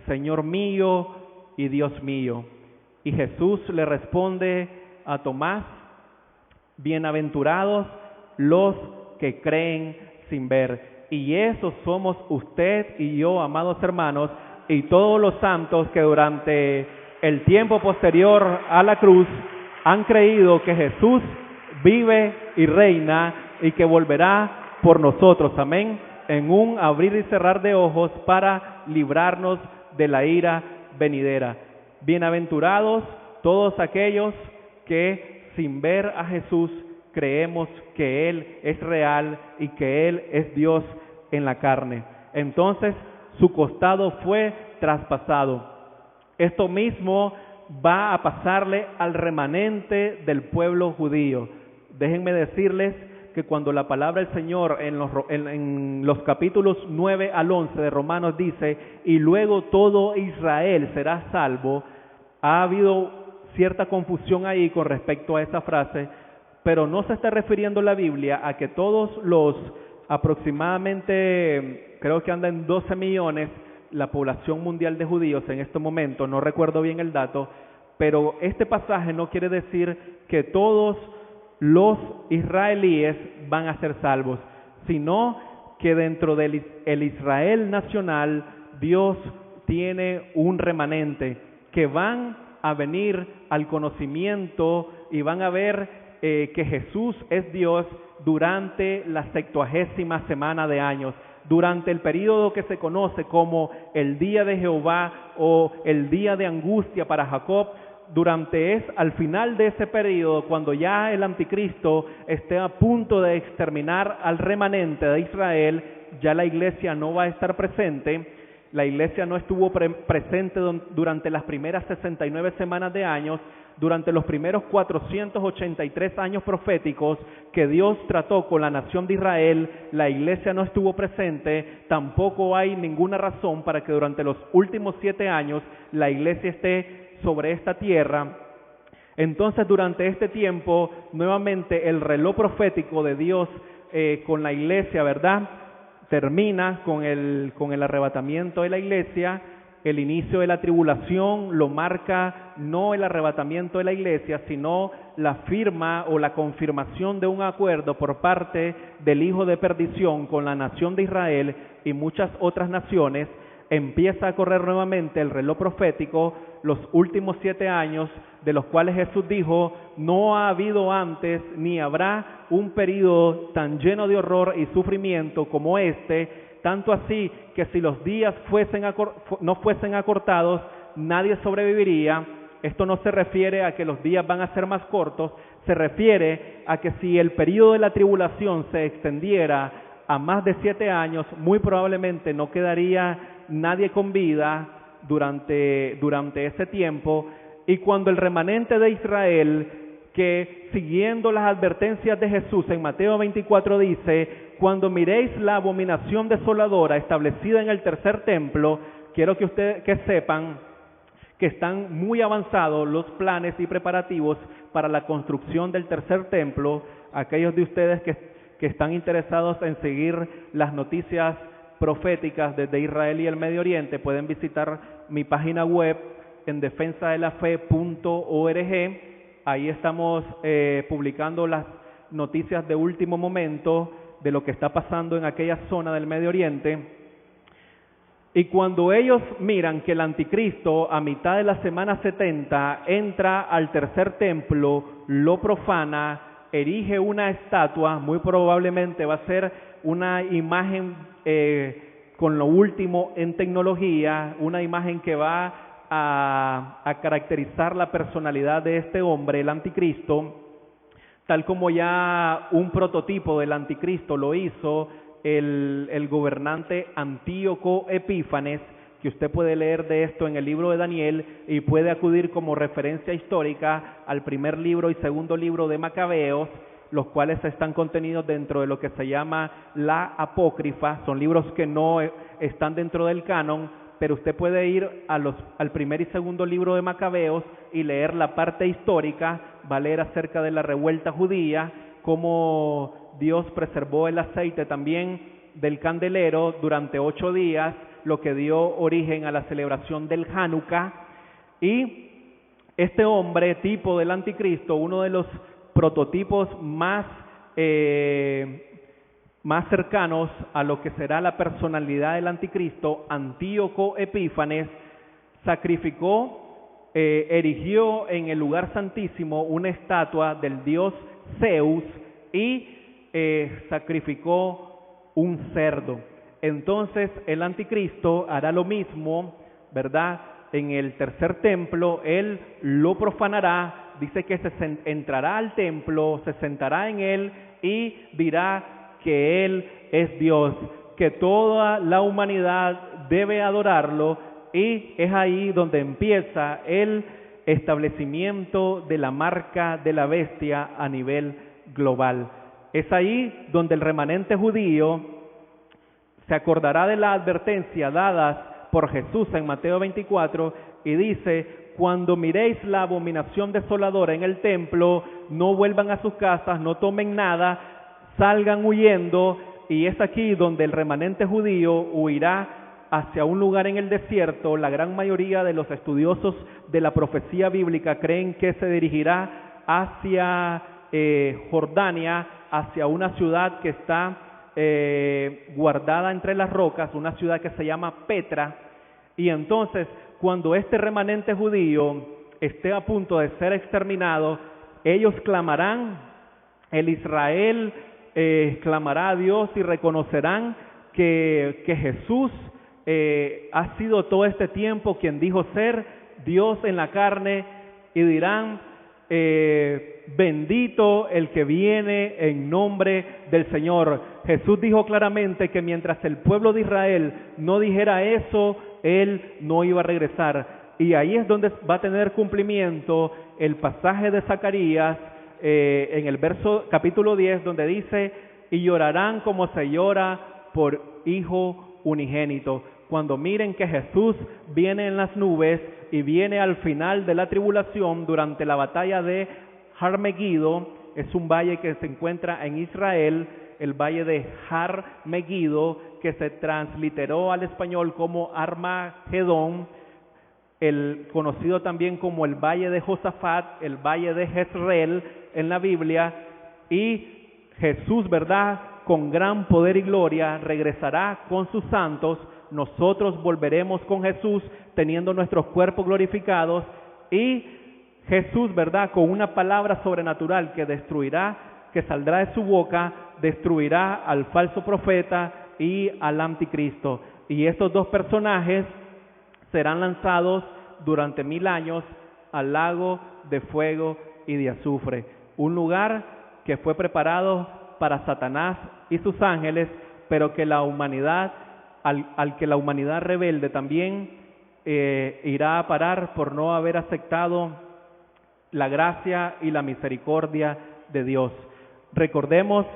Señor mío y Dios mío. Y Jesús le responde a Tomás, bienaventurados los que creen sin ver. Y esos somos usted y yo, amados hermanos, y todos los santos que durante el tiempo posterior a la cruz han creído que Jesús vive y reina y que volverá por nosotros, amén, en un abrir y cerrar de ojos para librarnos de la ira venidera. Bienaventurados todos aquellos que sin ver a Jesús creemos que Él es real y que Él es Dios en la carne. Entonces su costado fue traspasado. Esto mismo va a pasarle al remanente del pueblo judío. Déjenme decirles que cuando la palabra del Señor en los capítulos 9 al 11 de Romanos dice, y luego todo Israel será salvo, ha habido cierta confusión ahí con respecto a esa frase, pero no se está refiriendo la Biblia a que todos los aproximadamente, creo que anda en 12 millones, la población mundial de judíos en este momento, no recuerdo bien el dato, pero este pasaje no quiere decir que todos los israelíes van a ser salvos, sino que dentro del Israel nacional Dios tiene un remanente que van a venir al conocimiento y van a ver que Jesús es Dios durante la 70ª semana de años, durante el período que se conoce como el día de Jehová o el día de angustia para Jacob. Al final de ese periodo, cuando ya el anticristo esté a punto de exterminar al remanente de Israel, ya la iglesia no va a estar presente. La iglesia no estuvo presente durante las primeras 69 semanas de años, durante los primeros 483 años proféticos que Dios trató con la nación de Israel, la iglesia no estuvo presente. Tampoco hay ninguna razón para que durante los últimos 7 años la iglesia esté sobre esta tierra. Entonces, durante este tiempo, nuevamente el reloj profético de Dios con la iglesia, ¿verdad?, termina con el arrebatamiento de la iglesia. El inicio de la tribulación lo marca no el arrebatamiento de la iglesia, sino la firma o la confirmación de un acuerdo por parte del hijo de perdición con la nación de Israel y muchas otras naciones. Empieza a correr nuevamente el reloj profético, los últimos 7 años, de los cuales Jesús dijo, no ha habido antes ni habrá un período tan lleno de horror y sufrimiento como este, tanto así que si los días no fuesen acortados, nadie sobreviviría. Esto no se refiere a que los días van a ser más cortos, se refiere a que si el período de la tribulación se extendiera a más de 7 años, muy probablemente no quedaría nadie con vida durante ese tiempo. Y cuando el remanente de Israel, que siguiendo las advertencias de Jesús en Mateo 24 dice, cuando miréis la abominación desoladora establecida en el tercer templo, quiero que ustedes que sepan que están muy avanzados los planes y preparativos para la construcción del tercer templo. Aquellos de ustedes que están interesados en seguir las noticias proféticas desde Israel y el Medio Oriente pueden visitar mi página web en defensadelafe.org. Ahí estamos publicando las noticias de último momento de lo que está pasando en aquella zona del Medio Oriente. Y cuando ellos miran que el anticristo a mitad de la semana 70 entra al tercer templo, lo profana, erige una estatua, muy probablemente va a ser una imagen con lo último en tecnología, una imagen que va a caracterizar la personalidad de este hombre, el anticristo, tal como ya un prototipo del anticristo lo hizo el gobernante Antíoco Epífanes, que usted puede leer de esto en el libro de Daniel y puede acudir como referencia histórica al primer libro y segundo libro de Macabeos, los cuales están contenidos dentro de lo que se llama la apócrifa. Son libros que no están dentro del canon, pero usted puede ir al primer y segundo libro de Macabeos y leer la parte histórica, va a leer acerca de la revuelta judía, cómo Dios preservó el aceite también del candelero durante 8 días, lo que dio origen a la celebración del Hanukkah. Y este hombre, tipo del anticristo, uno de los prototipos más cercanos a lo que será la personalidad del anticristo, Antíoco Epífanes, sacrificó, erigió en el lugar santísimo una estatua del dios Zeus y sacrificó un cerdo. Entonces el anticristo hará lo mismo, ¿verdad? En el tercer templo, él lo profanará, dice que entrará al templo, se sentará en él y dirá que él es Dios, que toda la humanidad debe adorarlo, y es ahí donde empieza el establecimiento de la marca de la bestia a nivel global. Es ahí donde el remanente judío se acordará de la advertencia dada por Jesús en Mateo 24 y dice: cuando miréis la abominación desoladora en el templo, no vuelvan a sus casas, no tomen nada, salgan huyendo. Y es aquí donde el remanente judío huirá hacia un lugar en el desierto. La gran mayoría de los estudiosos de la profecía bíblica creen que se dirigirá hacia Jordania, hacia una ciudad que está guardada entre las rocas, una ciudad que se llama Petra. Y entonces, cuando este remanente judío esté a punto de ser exterminado, ellos clamarán, el Israel clamará a Dios y reconocerán que Jesús ha sido todo este tiempo quien dijo ser Dios en la carne, y dirán: bendito el que viene en nombre del Señor. Jesús dijo claramente que mientras el pueblo de Israel no dijera eso, Él no iba a regresar. Y ahí es donde va a tener cumplimiento el pasaje de Zacarías, en el capítulo 10, donde dice: y llorarán como se llora por hijo unigénito. Cuando miren que Jesús viene en las nubes y viene al final de la tribulación durante la batalla de Har-Megiddo, es un valle que se encuentra en Israel, el valle de Har-Megiddo, que se transliteró al español como Armagedón, el conocido también como el valle de Josafat, el valle de Jezreel en la Biblia. Y Jesús, ¿verdad?, con gran poder y gloria regresará con sus santos. Nosotros volveremos con Jesús teniendo nuestros cuerpos glorificados, y Jesús, ¿verdad?, con una palabra sobrenatural que destruirá, que saldrá de su boca, destruirá al falso profeta y al anticristo. Y estos dos personajes serán lanzados durante 1000 años al lago de fuego y de azufre, un lugar que fue preparado para Satanás y sus ángeles, pero que la humanidad, al que la humanidad rebelde también irá a parar por no haber aceptado la gracia y la misericordia de Dios. Recordemos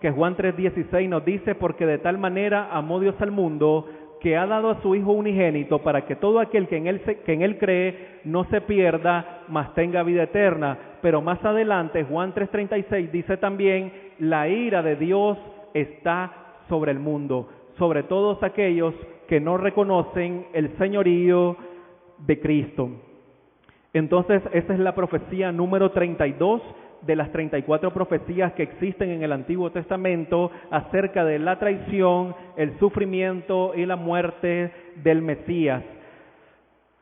que Juan 3:16 nos dice, porque de tal manera amó Dios al mundo, que ha dado a su Hijo unigénito, para que todo aquel que en él cree no se pierda, mas tenga vida eterna. Pero más adelante, Juan 3:36 dice también, la ira de Dios está sobre el mundo, sobre todos aquellos que no reconocen el señorío de Cristo. Entonces, esa es la profecía número 32 de las 34 profecías que existen en el Antiguo Testamento acerca de la traición, el sufrimiento y la muerte del Mesías.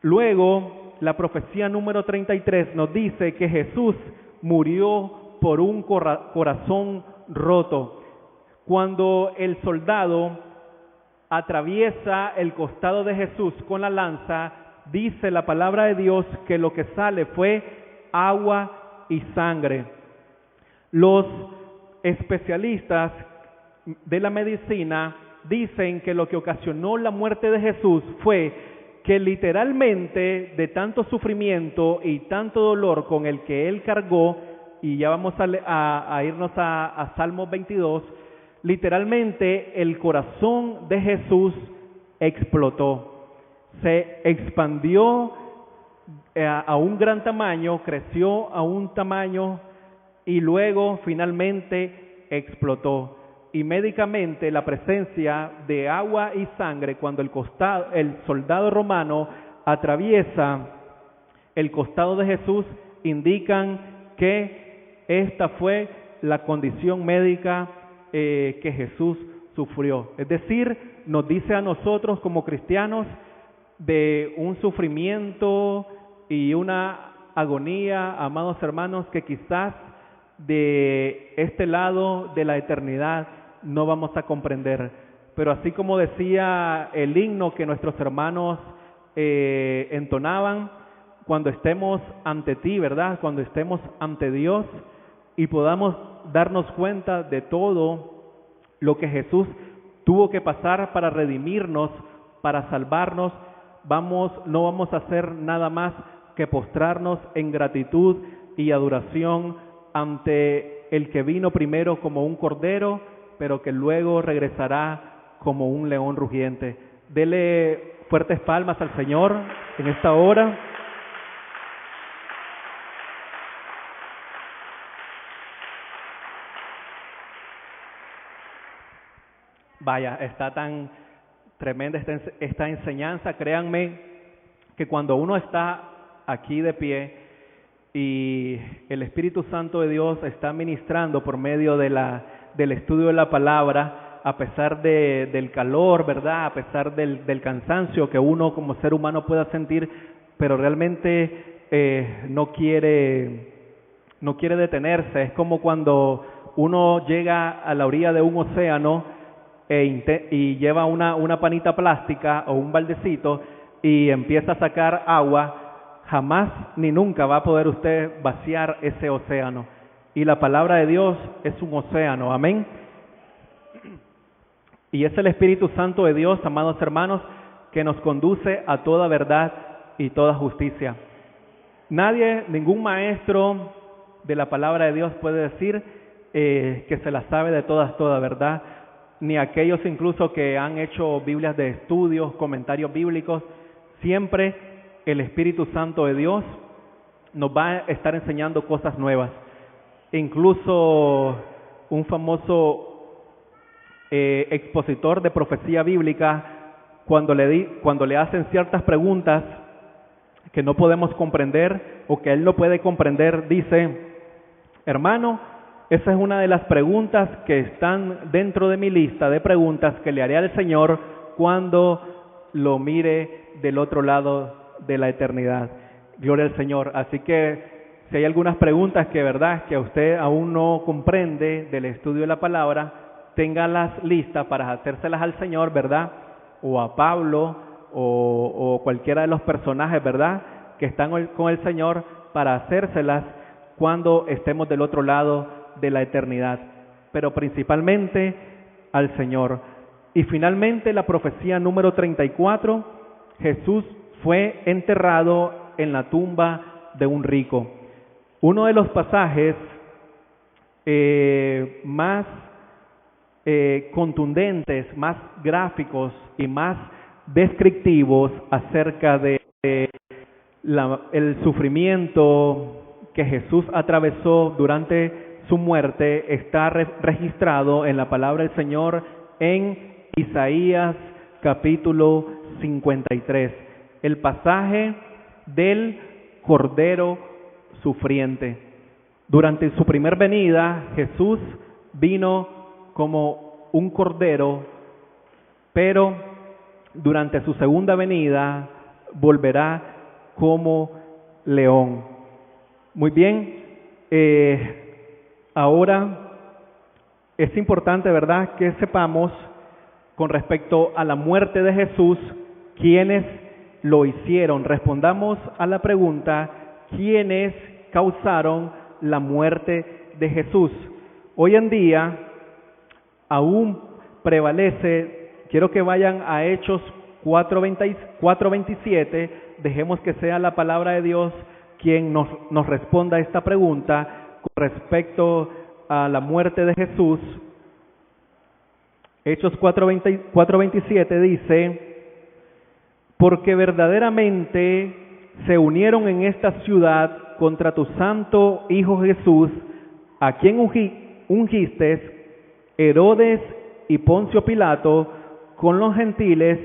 Luego, la profecía número 33 nos dice que Jesús murió por un corazón roto. Cuando el soldado atraviesa el costado de Jesús con la lanza, dice la palabra de Dios que lo que sale fue agua y sangre. Los especialistas de la medicina dicen que lo que ocasionó la muerte de Jesús fue que literalmente de tanto sufrimiento y tanto dolor con el que él cargó, y ya vamos a irnos a Salmos 22, literalmente el corazón de Jesús explotó, se expandió a un gran tamaño, creció a un tamaño y luego finalmente explotó. Y médicamente la presencia de agua y sangre cuando el soldado romano atraviesa el costado de Jesús indican que esta fue la condición médica que Jesús sufrió. Es decir, nos dice a nosotros como cristianos de un sufrimiento y una agonía, amados hermanos, que quizás de este lado de la eternidad no vamos a comprender. Pero así como decía el himno que nuestros hermanos entonaban, cuando estemos ante ti, ¿verdad? Cuando estemos ante Dios y podamos darnos cuenta de todo lo que Jesús tuvo que pasar para redimirnos, para salvarnos, no vamos a hacer nada más que postrarnos en gratitud y adoración ante el que vino primero como un cordero, pero que luego regresará como un león rugiente. Dele fuertes palmas al Señor en esta hora. Vaya, está tan tremenda esta enseñanza. Créanme que cuando uno está aquí de pie y el Espíritu Santo de Dios está ministrando por medio del estudio de la palabra, a pesar del calor, ¿verdad? A pesar del cansancio que uno como ser humano pueda sentir, pero realmente no quiere detenerse. Es como cuando uno llega a la orilla de un océano y lleva una panita plástica o un baldecito y empieza a sacar agua, jamás ni nunca va a poder usted vaciar ese océano. Y la palabra de Dios es un océano, amén. Y es el Espíritu Santo de Dios, amados hermanos, que nos conduce a toda verdad y toda justicia. Ningún maestro de la palabra de Dios puede decir que se la sabe de toda verdad, ni aquellos incluso que han hecho Biblias de estudios, comentarios bíblicos. Siempre el Espíritu Santo de Dios nos va a estar enseñando cosas nuevas. Incluso un famoso expositor de profecía bíblica, cuando le hacen ciertas preguntas que no podemos comprender o que él no puede comprender, dice: hermano, esa es una de las preguntas que están dentro de mi lista de preguntas que le haré al Señor cuando lo mire del otro lado de la eternidad. Gloria al Señor. Así que si hay algunas preguntas que usted aún no comprende del estudio de la palabra, téngalas listas para hacérselas al Señor, ¿verdad? O a Pablo o cualquiera de los personajes, ¿verdad?, que están con el Señor, para hacérselas cuando estemos del otro lado de la eternidad, pero principalmente al Señor. Y finalmente la profecía número 34, Jesús fue enterrado en la tumba de un rico. Uno de los pasajes más contundentes, más gráficos y más descriptivos acerca de el sufrimiento que Jesús atravesó durante su muerte. Está registrado en la palabra del Señor en Isaías capítulo 53, el pasaje del Cordero sufriente. Durante su primer venida, Jesús vino como un cordero, pero durante su segunda venida volverá como león. Muy bien, ahora es importante, ¿verdad?, que sepamos con respecto a la muerte de Jesús, quiénes lo hicieron. Respondamos a la pregunta, ¿quiénes causaron la muerte de Jesús? Hoy en día aún prevalece, quiero que vayan a Hechos 4:27, dejemos que sea la palabra de Dios quien nos responda a esta pregunta con respecto a la muerte de Jesús. Hechos 4:27 dice: porque verdaderamente se unieron en esta ciudad contra tu santo Hijo Jesús, a quien ungiste, Herodes y Poncio Pilato, con los gentiles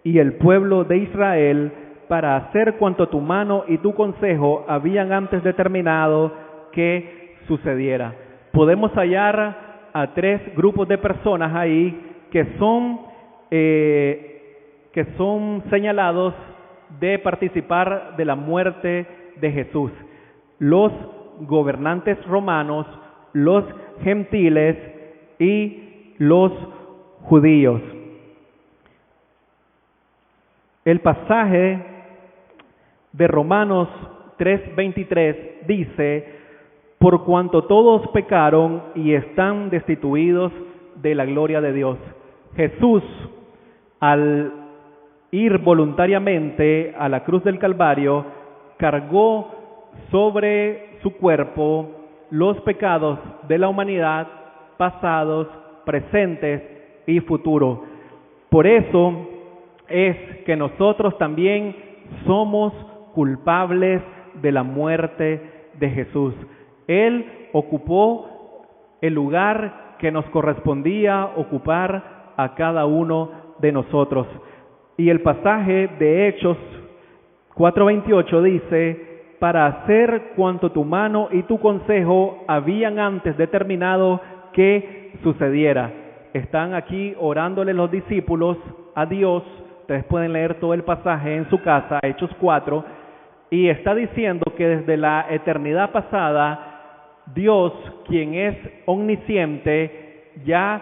y el pueblo de Israel, para hacer cuanto tu mano y tu consejo habían antes determinado que sucediera. Podemos hallar a tres grupos de personas ahí que son señalados de participar de la muerte de Jesús: los gobernantes romanos, los gentiles y los judíos. El pasaje de Romanos 3:23 dice: por cuanto todos pecaron y están destituidos de la gloria de Dios. Jesús, al ir voluntariamente a la cruz del Calvario, cargó sobre su cuerpo los pecados de la humanidad, pasados, presentes y futuros. Por eso es que nosotros también somos culpables de la muerte de Jesús. Él ocupó el lugar que nos correspondía ocupar a cada uno de nosotros. Y el pasaje de Hechos 4:28 dice: para hacer cuanto tu mano y tu consejo habían antes determinado que sucediera. Están aquí orándole los discípulos a Dios. Ustedes pueden leer todo el pasaje en su casa, Hechos 4, y está diciendo que desde la eternidad pasada, Dios, quien es omnisciente, ya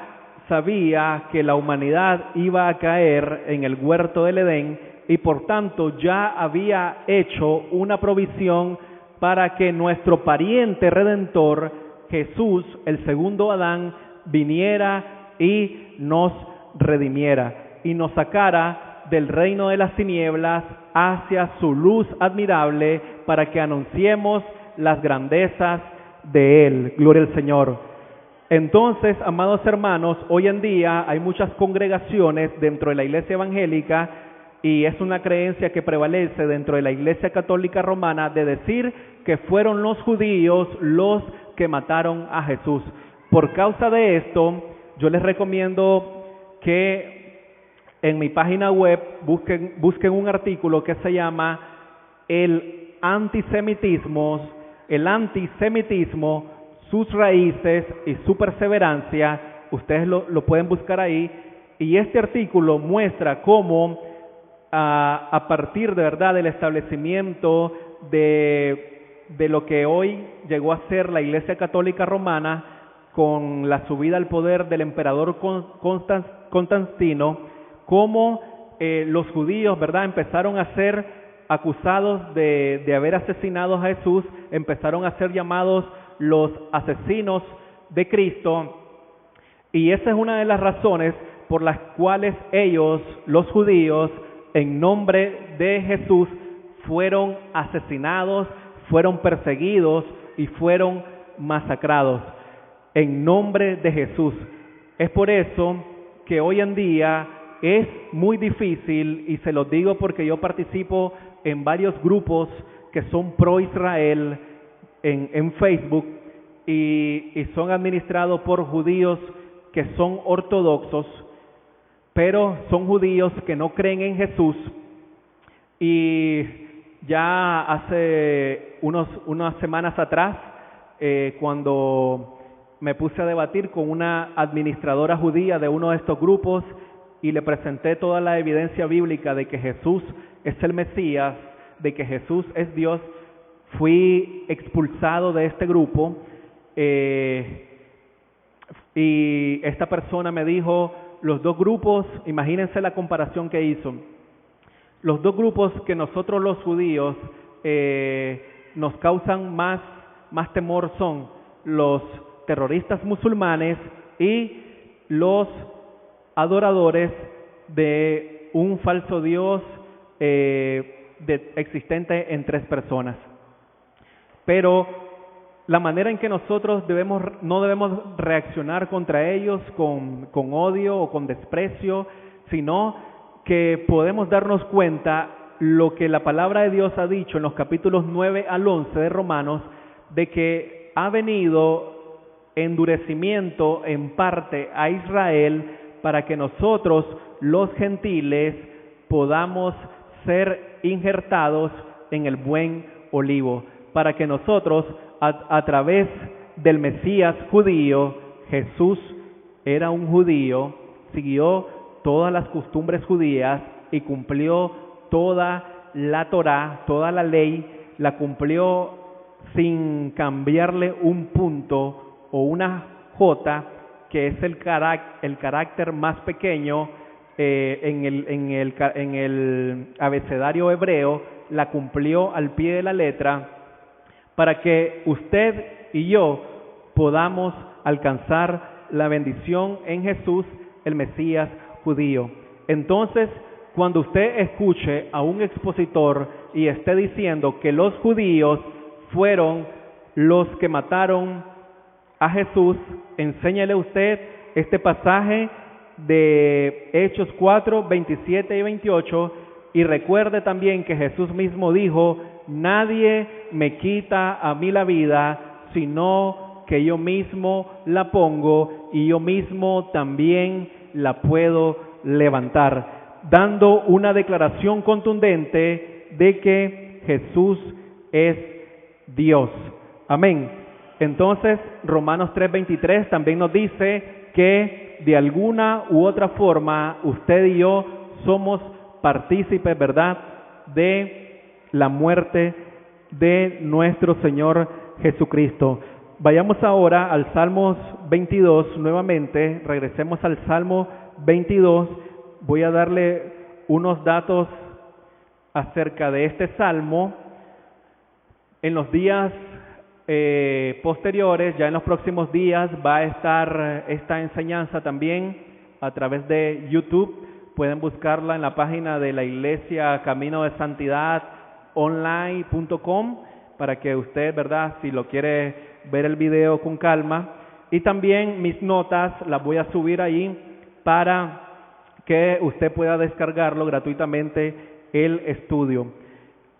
sabía que la humanidad iba a caer en el huerto del Edén y por tanto ya había hecho una provisión para que nuestro pariente redentor, Jesús, el segundo Adán, viniera y nos redimiera y nos sacara del reino de las tinieblas hacia su luz admirable, para que anunciemos las grandezas de Él. Gloria al Señor. Entonces, amados hermanos, hoy en día hay muchas congregaciones dentro de la iglesia evangélica, y es una creencia que prevalece dentro de la iglesia católica romana, de decir que fueron los judíos los que mataron a Jesús. Por causa de esto, yo les recomiendo que en mi página web busquen un artículo que se llama El antisemitismo, sus raíces y su perseverancia. Ustedes lo pueden buscar ahí, y este artículo muestra cómo a partir de verdad del establecimiento de lo que hoy llegó a ser la Iglesia Católica Romana, con la subida al poder del emperador Constantino, cómo los judíos, ¿verdad?, empezaron a ser acusados de haber asesinado a Jesús, empezaron a ser llamados los asesinos de Cristo, y esa es una de las razones por las cuales ellos, los judíos, en nombre de Jesús, fueron asesinados, fueron perseguidos y fueron masacrados. En nombre de Jesús. Es por eso que hoy en día es muy difícil, y se los digo porque yo participo en varios grupos que son pro Israel en Facebook y son administrados por judíos que son ortodoxos, pero son judíos que no creen en Jesús. Y ya hace unas semanas atrás, cuando me puse a debatir con una administradora judía de uno de estos grupos y le presenté toda la evidencia bíblica de que Jesús es el Mesías, de que Jesús es Dios, fui expulsado de este grupo. Y esta persona me dijo, los dos grupos, imagínense la comparación que hizo, los dos grupos que nosotros los judíos nos causan más temor son los terroristas musulmanes y los adoradores de un falso Dios existente en 3 personas. Pero la manera en que nosotros no debemos reaccionar contra ellos con odio o con desprecio, sino que podemos darnos cuenta lo que la palabra de Dios ha dicho en los capítulos 9 al 11 de Romanos, de que ha venido endurecimiento en parte a Israel para que nosotros, los gentiles, podamos ser injertados en el buen olivo, para que nosotros, a través del Mesías judío, Jesús era un judío, siguió todas las costumbres judías y cumplió toda la Torá, toda la ley, la cumplió sin cambiarle un punto o una jota, que es el carácter más pequeño en el abecedario hebreo, la cumplió al pie de la letra, para que usted y yo podamos alcanzar la bendición en Jesús, el Mesías judío. Entonces, cuando usted escuche a un expositor y esté diciendo que los judíos fueron los que mataron a Jesús, enséñale usted este pasaje de Hechos 4, 27 y 28, y recuerde también que Jesús mismo dijo: nadie me quita a mí la vida, sino que yo mismo la pongo y yo mismo también la puedo levantar, dando una declaración contundente de que Jesús es Dios. Amén. Entonces, Romanos 3:23 también nos dice que de alguna u otra forma usted y yo somos partícipes, ¿verdad?, de la muerte de nuestro Señor Jesucristo. Vayamos ahora al Salmos 22 nuevamente, regresemos al Salmo 22. Voy a darle unos datos acerca de este Salmo. En los días posteriores, ya en los próximos días, va a estar esta enseñanza también a través de YouTube. Pueden buscarla en la página de la Iglesia Camino de Santidad online.com para que usted, ¿verdad?, si lo quiere ver el video con calma. Y también mis notas las voy a subir ahí para que usted pueda descargarlo gratuitamente el estudio.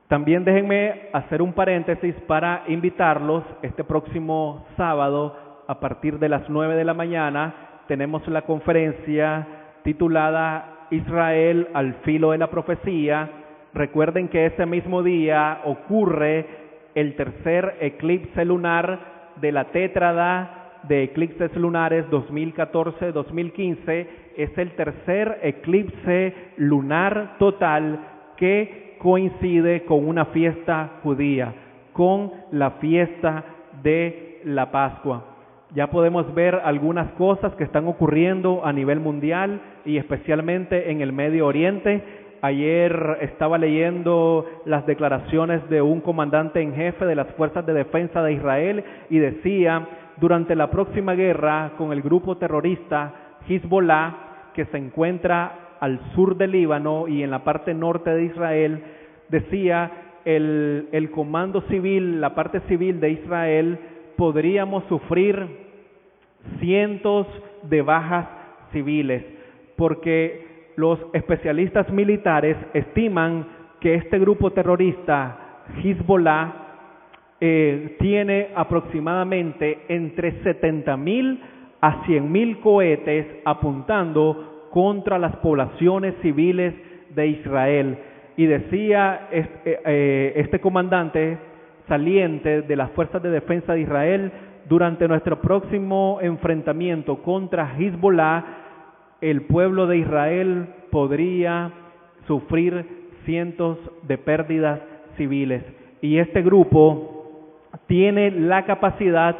También déjenme hacer un paréntesis para invitarlos. Este próximo sábado, a partir de las 9 de la mañana, tenemos la conferencia titulada Israel al filo de la profecía. Recuerden que ese mismo día ocurre el tercer eclipse lunar de la tétrada de eclipses lunares 2014-2015. Es el tercer eclipse lunar total que coincide con una fiesta judía, con la fiesta de la Pascua. Ya podemos ver algunas cosas que están ocurriendo a nivel mundial y especialmente en el Medio Oriente. Ayer estaba leyendo las declaraciones de un comandante en jefe de las Fuerzas de Defensa de Israel y decía: durante la próxima guerra con el grupo terrorista Hezbollah, que se encuentra al sur del Líbano y en la parte norte de Israel, decía el comando civil, la parte civil de Israel, podríamos sufrir cientos de bajas civiles, porque los especialistas militares estiman que este grupo terrorista, Hezbollah, tiene aproximadamente entre 70.000 a 100.000 cohetes apuntando contra las poblaciones civiles de Israel. Y decía este comandante saliente de las Fuerzas de Defensa de Israel: durante nuestro próximo enfrentamiento contra Hezbollah, el pueblo de Israel podría sufrir cientos de pérdidas civiles. Y este grupo tiene la capacidad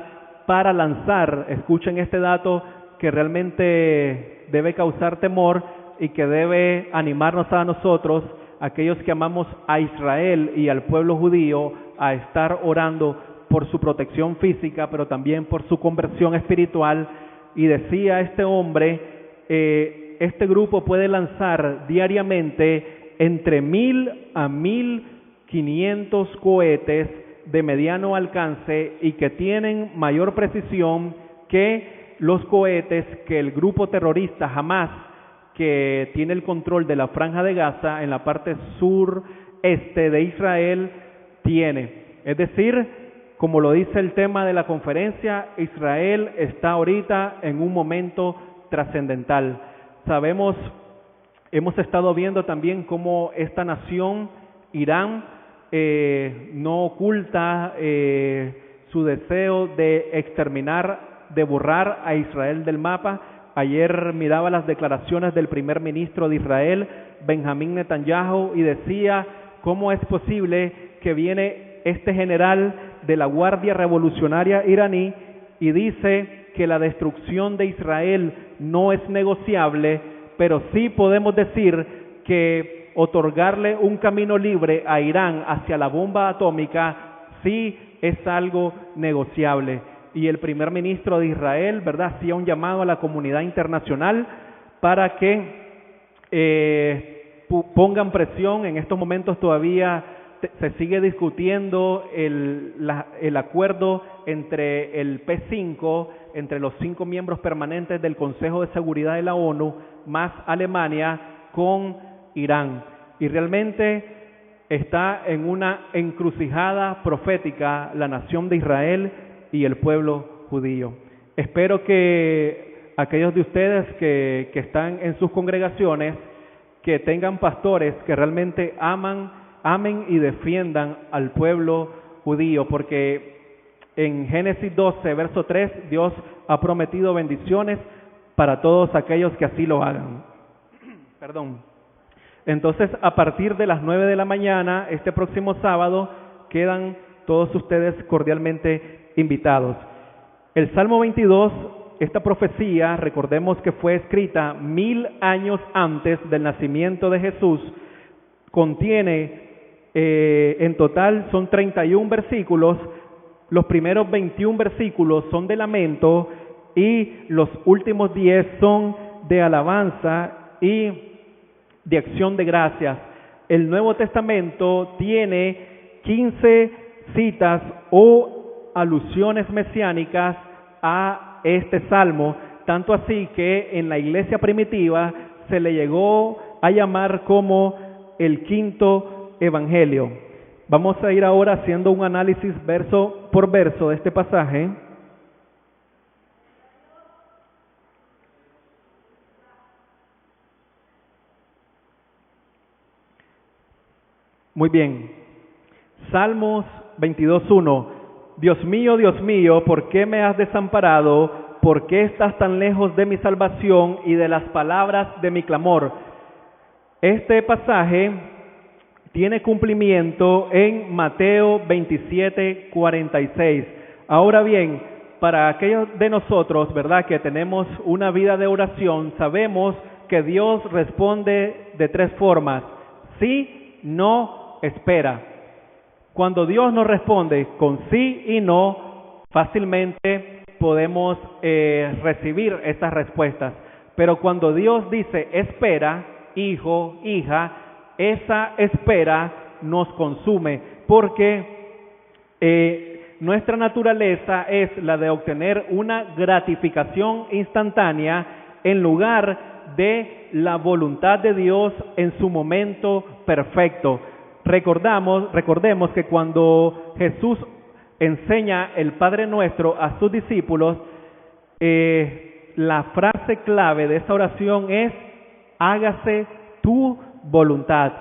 para lanzar, escuchen este dato que realmente debe causar temor y que debe animarnos a nosotros, aquellos que amamos a Israel y al pueblo judío, a estar orando por su protección física, pero también por su conversión espiritual. Y decía este hombre, este grupo puede lanzar diariamente entre 1.000 a 1.500 cohetes de mediano alcance y que tienen mayor precisión que los cohetes que el grupo terrorista Hamas, que tiene el control de la Franja de Gaza en la parte sureste de Israel, tiene. Es decir, como lo dice el tema de la conferencia, Israel está ahorita en un momento trascendental. Sabemos, hemos estado viendo también cómo esta nación, Irán, no oculta su deseo de exterminar, de borrar a Israel del mapa. Ayer miraba las declaraciones del primer ministro de Israel, Benjamín Netanyahu, y decía cómo es posible que viene este general de la Guardia Revolucionaria iraní y dice que la destrucción de Israel no es negociable, pero sí podemos decir que otorgarle un camino libre a Irán hacia la bomba atómica sí es algo negociable. Y el primer ministro de Israel, ¿verdad?, hacía un llamado a la comunidad internacional para que pongan presión. En estos momentos todavía se sigue discutiendo el acuerdo entre el P5, entre los 5 miembros permanentes del Consejo de Seguridad de la ONU, más Alemania, con Irán. Y realmente está en una encrucijada profética la nación de Israel y el pueblo judío. Espero que aquellos de ustedes que están en sus congregaciones, que tengan pastores que realmente amen y defiendan al pueblo judío, porque en Génesis 12, verso 3, Dios ha prometido bendiciones para todos aquellos que así lo hagan. Entonces, a partir de las 9 de la mañana, este próximo sábado, quedan todos ustedes cordialmente invitados. El Salmo 22, esta profecía, recordemos que fue escrita 1000 años antes del nacimiento de Jesús, contiene en total son 31 versículos. Los primeros 21 versículos son de lamento y los últimos 10 son de alabanza y de acción de gracias. El Nuevo Testamento tiene 15 citas o alusiones mesiánicas a este salmo, tanto así que en la iglesia primitiva se le llegó a llamar como el quinto evangelio. Vamos a ir ahora haciendo un análisis verso por verso de este pasaje. Muy bien. Salmos 22:1. Dios mío, ¿por qué me has desamparado? ¿Por qué estás tan lejos de mi salvación y de las palabras de mi clamor? Este pasaje tiene cumplimiento en Mateo 27:46. Ahora bien, para aquellos de nosotros, ¿verdad?, que tenemos una vida de oración, sabemos que Dios responde de 3 formas: sí, no, espera. Cuando Dios nos responde con sí y no, fácilmente podemos recibir estas respuestas. Pero cuando Dios dice espera, hijo, hija, esa espera nos consume, porque nuestra naturaleza es la de obtener una gratificación instantánea en lugar de la voluntad de Dios en su momento perfecto. Recordemos que cuando Jesús enseña el Padre Nuestro a sus discípulos, la frase clave de esa oración es: hágase tu voluntad.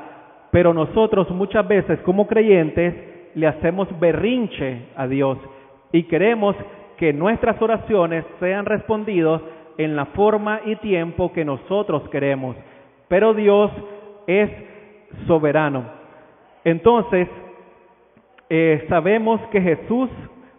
Pero nosotros muchas veces como creyentes le hacemos berrinche a Dios y queremos que nuestras oraciones sean respondidas en la forma y tiempo que nosotros queremos. Pero Dios es soberano. Entonces, sabemos que Jesús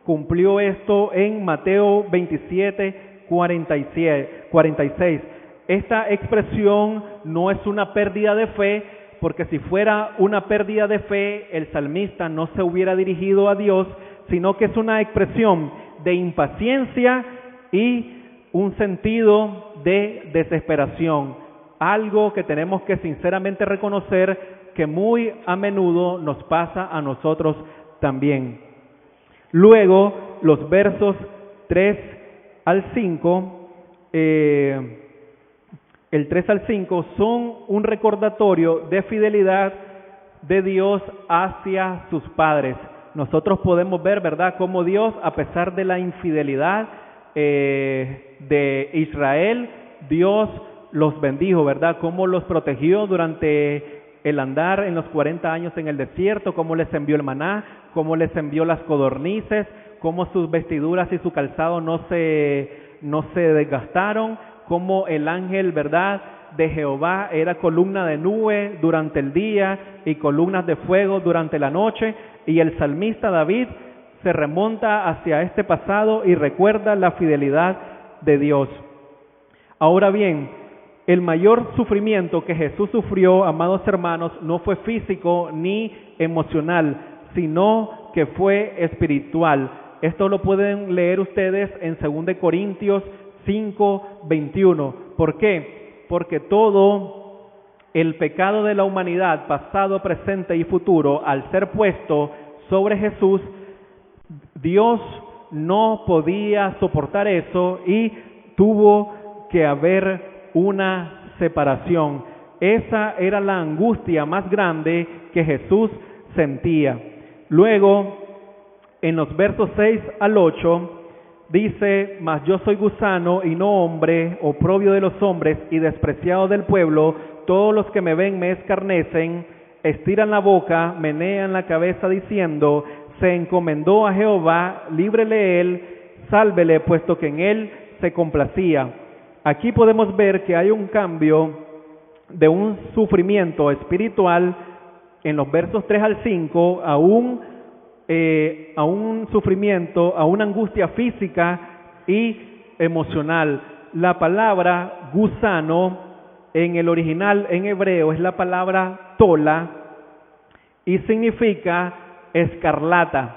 cumplió esto en Mateo 27:46. Esta expresión no es una pérdida de fe, porque si fuera una pérdida de fe, el salmista no se hubiera dirigido a Dios, sino que es una expresión de impaciencia y un sentido de desesperación. Algo que tenemos que sinceramente reconocer que muy a menudo nos pasa a nosotros también. Luego, los versos 3 al 5, el 3 al 5 son un recordatorio de fidelidad de Dios hacia sus padres. Nosotros podemos ver, ¿verdad?, cómo Dios, a pesar de la infidelidad de Israel, Dios los bendijo, ¿verdad?, cómo los protegió durante el andar en los 40 años en el desierto, cómo les envió el maná, cómo les envió las codornices, cómo sus vestiduras y su calzado no se desgastaron, cómo el ángel, ¿verdad?, de Jehová era columna de nube durante el día y columnas de fuego durante la noche. Y el salmista David se remonta hacia este pasado y recuerda la fidelidad de Dios. Ahora bien, el mayor sufrimiento que Jesús sufrió, amados hermanos, no fue físico ni emocional, sino que fue espiritual. Esto lo pueden leer ustedes en 2 Corintios 5:21. ¿Por qué? Porque todo el pecado de la humanidad, pasado, presente y futuro, al ser puesto sobre Jesús, Dios no podía soportar eso y tuvo que haber una separación. Esa era la angustia más grande que Jesús sentía. Luego, en los versos 6 al 8, dice: mas yo soy gusano y no hombre, oprobio de los hombres y despreciado del pueblo. Todos los que me ven me escarnecen, estiran la boca, menean la cabeza diciendo: se encomendó a Jehová, líbrele él, sálvele, puesto que en él se complacía. Aquí podemos ver que hay un cambio de un sufrimiento espiritual en los versos 3 al 5 a un sufrimiento, a una angustia física y emocional. La palabra gusano en el original en hebreo es la palabra tola y significa escarlata.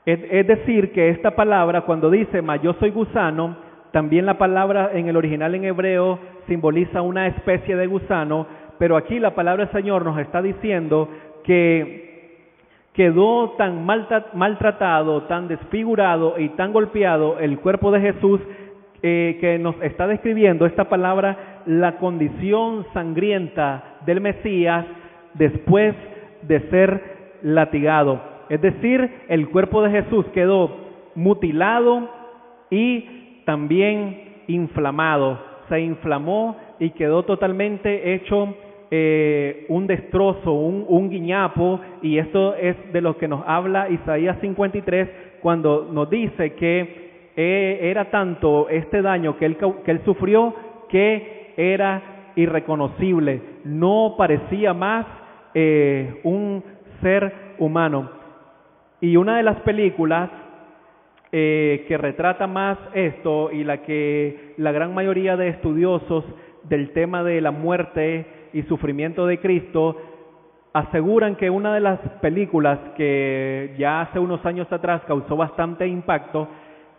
Es decir, que esta palabra, cuando dice mas yo soy gusano, también la palabra en el original en hebreo simboliza una especie de gusano, pero aquí la palabra del Señor nos está diciendo que quedó tan maltratado, tan desfigurado y tan golpeado el cuerpo de Jesús, que nos está describiendo esta palabra la condición sangrienta del Mesías después de ser latigado. Es decir, el cuerpo de Jesús quedó mutilado y también inflamado. Se inflamó y quedó totalmente hecho un destrozo, un guiñapo, y esto es de lo que nos habla Isaías 53 cuando nos dice que era tanto este daño que él sufrió que era irreconocible, no parecía más un ser humano. Y una de las películas que retrata más esto, y la que la gran mayoría de estudiosos del tema de la muerte y sufrimiento de Cristo aseguran que una de las películas que ya hace unos años atrás causó bastante impacto,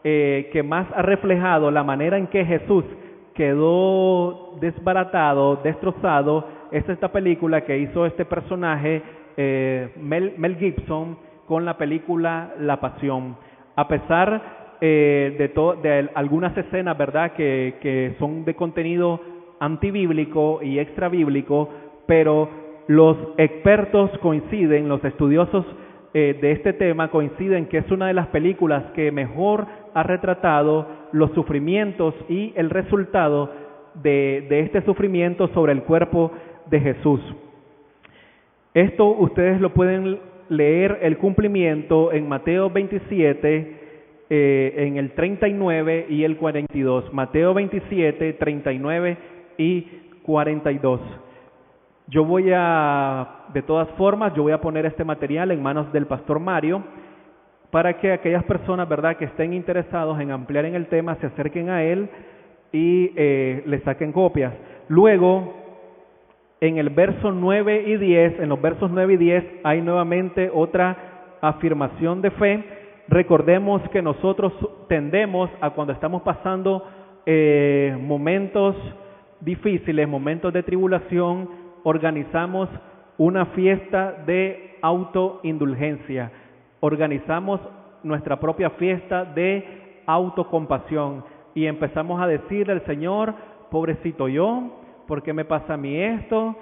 que más ha reflejado la manera en que Jesús quedó desbaratado, destrozado, es esta película que hizo este personaje, Mel Gibson, con la película La Pasión. A pesar de algunas escenas, ¿verdad?, que son de contenido antibíblico y extrabíblico, pero los expertos coinciden, los estudiosos de este tema coinciden que es una de las películas que mejor ha retratado los sufrimientos y el resultado de este sufrimiento sobre el cuerpo de Jesús. Esto ustedes lo pueden leer el cumplimiento en Mateo 27, en el 39 y el 42. Mateo 27, 39 y 42. De todas formas, yo voy a poner este material en manos del pastor Mario para que aquellas personas, ¿verdad?, que estén interesados en ampliar en el tema se acerquen a él y le saquen copias. Luego, en el verso 9 y 10, en los versos 9 y 10 hay nuevamente otra afirmación de fe. Recordemos que nosotros tendemos a, cuando estamos pasando momentos difíciles, momentos de tribulación, organizamos una fiesta de autoindulgencia, organizamos nuestra propia fiesta de autocompasión y empezamos a decirle al Señor: pobrecito yo, ¿por qué me pasa a mí esto?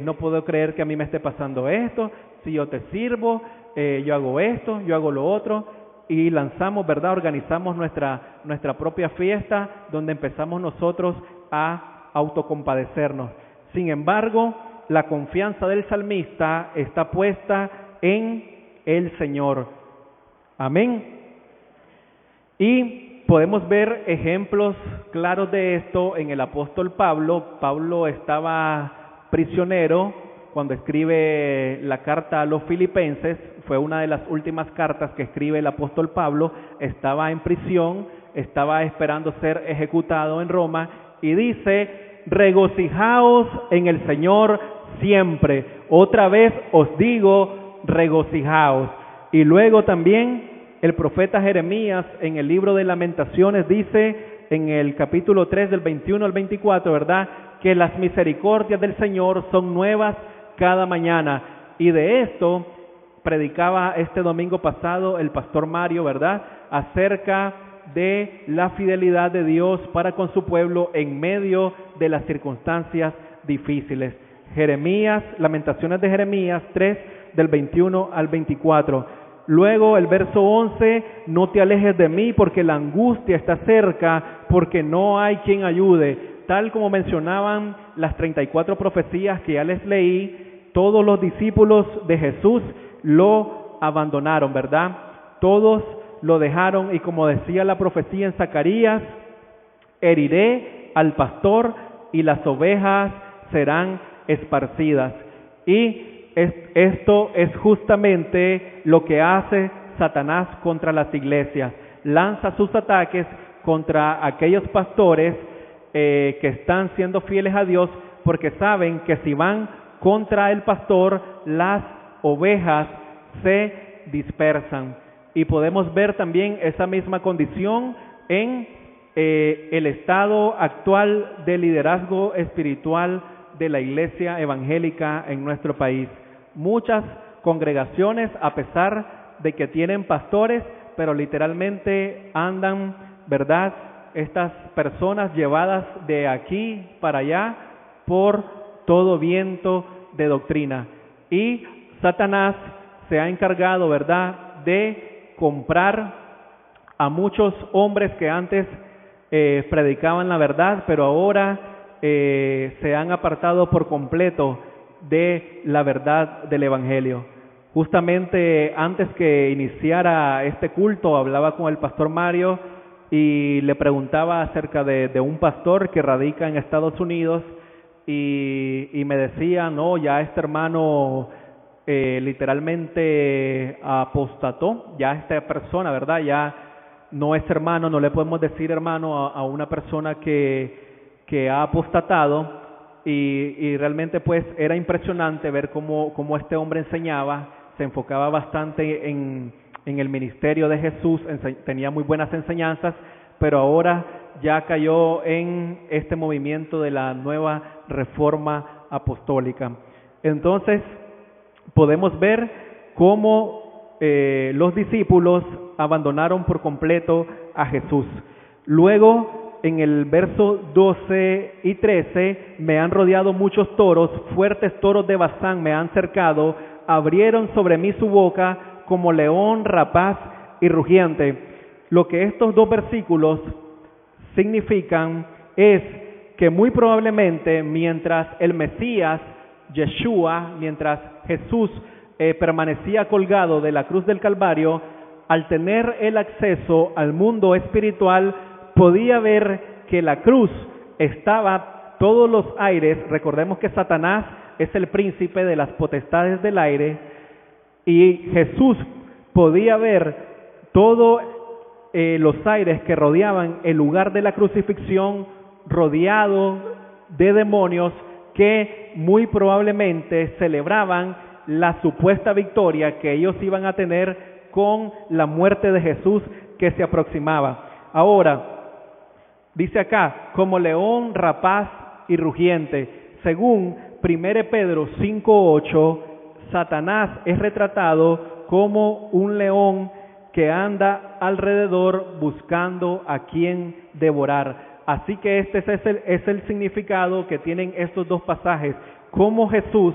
No puedo creer que a mí me esté pasando esto. Si yo te sirvo, yo hago esto, yo hago lo otro, y lanzamos, ¿verdad?, organizamos nuestra propia fiesta donde empezamos nosotros a autocompadecernos. Sin embargo, la confianza del salmista está puesta en el Señor. Amén. Y podemos ver ejemplos claros de esto en el apóstol Pablo. Pablo estaba prisionero cuando escribe la carta a los Filipenses. Fue una de las últimas cartas que escribe el apóstol Pablo. Estaba en prisión, estaba esperando ser ejecutado en Roma y dice: regocijaos en el Señor siempre. Otra vez os digo, regocijaos. Y luego también el profeta Jeremías en el libro de Lamentaciones dice en el capítulo 3 del 21 al 24, ¿verdad?, que las misericordias del Señor son nuevas cada mañana. Y de esto predicaba este domingo pasado el pastor Mario, ¿verdad?, acerca de la fidelidad de Dios para con su pueblo en medio de las circunstancias difíciles. Lamentaciones de Jeremías 3 del 21 al 24. Luego el verso 11: no te alejes de mí porque la angustia está cerca, porque no hay quien ayude. Tal como mencionaban las 34 profecías que ya les leí, todos los discípulos de Jesús lo abandonaron, ¿verdad? Todos lo dejaron, y como decía la profecía en Zacarías: heriré al pastor y las ovejas serán esparcidas. Y esto es justamente lo que hace Satanás contra las iglesias. Lanza sus ataques contra aquellos pastores que están siendo fieles a Dios, porque saben que si van contra el pastor, las ovejas se dispersan. Y podemos ver también esa misma condición en el estado actual de liderazgo espiritual de la iglesia evangélica en nuestro país. Muchas congregaciones, a pesar de que tienen pastores, pero literalmente andan, ¿verdad?, estas personas llevadas de aquí para allá por todo viento de doctrina. Y Satanás se ha encargado, ¿verdad?, de comprar a muchos hombres que antes predicaban la verdad, pero ahora se han apartado por completo de la verdad del Evangelio. Justamente antes que iniciara este culto, hablaba con el pastor Mario y le preguntaba acerca de un pastor que radica en Estados Unidos, y me decía: no, ya este hermano literalmente apostató, ya esta persona, ¿verdad?, ya no es hermano, no le podemos decir hermano a una persona que ha apostatado. Y realmente pues era impresionante ver cómo este hombre enseñaba, se enfocaba bastante en el ministerio de Jesús, tenía muy buenas enseñanzas, pero ahora ya cayó en este movimiento de la nueva reforma apostólica. Entonces podemos ver cómo los discípulos abandonaron por completo a Jesús. Luego, en el verso 12 y 13, me han rodeado muchos toros, fuertes toros de Basán me han cercado, abrieron sobre mí su boca como león rapaz y rugiente. Lo que estos dos versículos significan es que muy probablemente mientras el Mesías, Yeshua, mientras Jesús permanecía colgado de la cruz del Calvario, al tener el acceso al mundo espiritual, podía ver que la cruz estaba todos los aires. Recordemos que Satanás es el príncipe de las potestades del aire, y Jesús podía ver todos los aires que rodeaban el lugar de la crucifixión, rodeado de demonios que muy probablemente celebraban la supuesta victoria que ellos iban a tener con la muerte de Jesús que se aproximaba. Ahora, dice acá, como león rapaz y rugiente. Según 1 Pedro 5:8, Satanás es retratado como un león que anda alrededor buscando a quien devorar. Así que este es el significado que tienen estos dos pasajes. Cómo Jesús,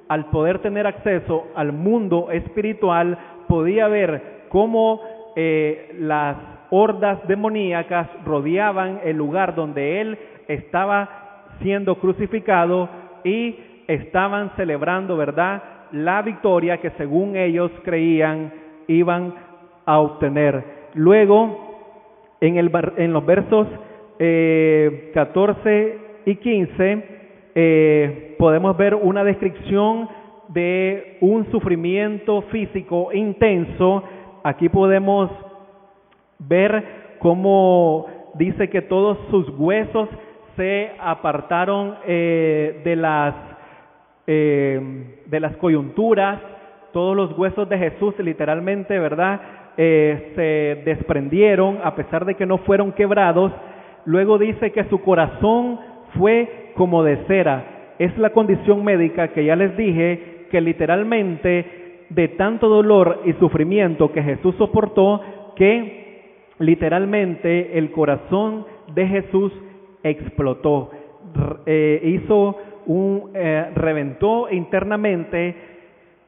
al poder tener acceso al mundo espiritual, podía ver cómo las hordas demoníacas rodeaban el lugar donde él estaba siendo crucificado y estaban celebrando, ¿verdad?, la victoria que según ellos creían iban a obtener. Luego, en los versos 14 y 15, podemos ver una descripción de un sufrimiento físico intenso. Aquí podemos ver cómo dice que todos sus huesos se apartaron de las coyunturas. Todos los huesos de Jesús literalmente, ¿verdad?, se desprendieron a pesar de que no fueron quebrados. Luego dice que su corazón fue como de cera. Es la condición médica que ya les dije, que literalmente de tanto dolor y sufrimiento que Jesús soportó, que literalmente el corazón de Jesús explotó, reventó internamente,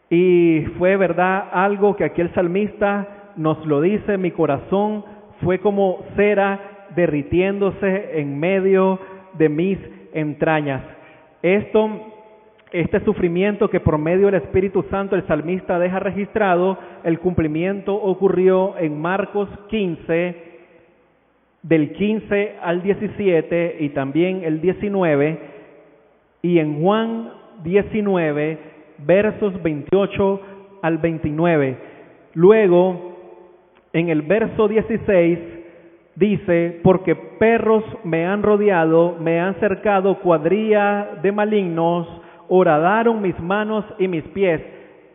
y fue, ¿verdad?, algo que aquí el salmista nos lo dice: mi corazón fue como cera derritiéndose en medio de mis entrañas. Este sufrimiento que por medio del Espíritu Santo el salmista deja registrado, el cumplimiento ocurrió en Marcos 15, del 15 al 17 y también el 19, y en Juan 19, versos 28 al 29. Luego, en el verso 16, dice: porque perros me han rodeado, me han cercado cuadrilla de malignos, horadaron mis manos y mis pies.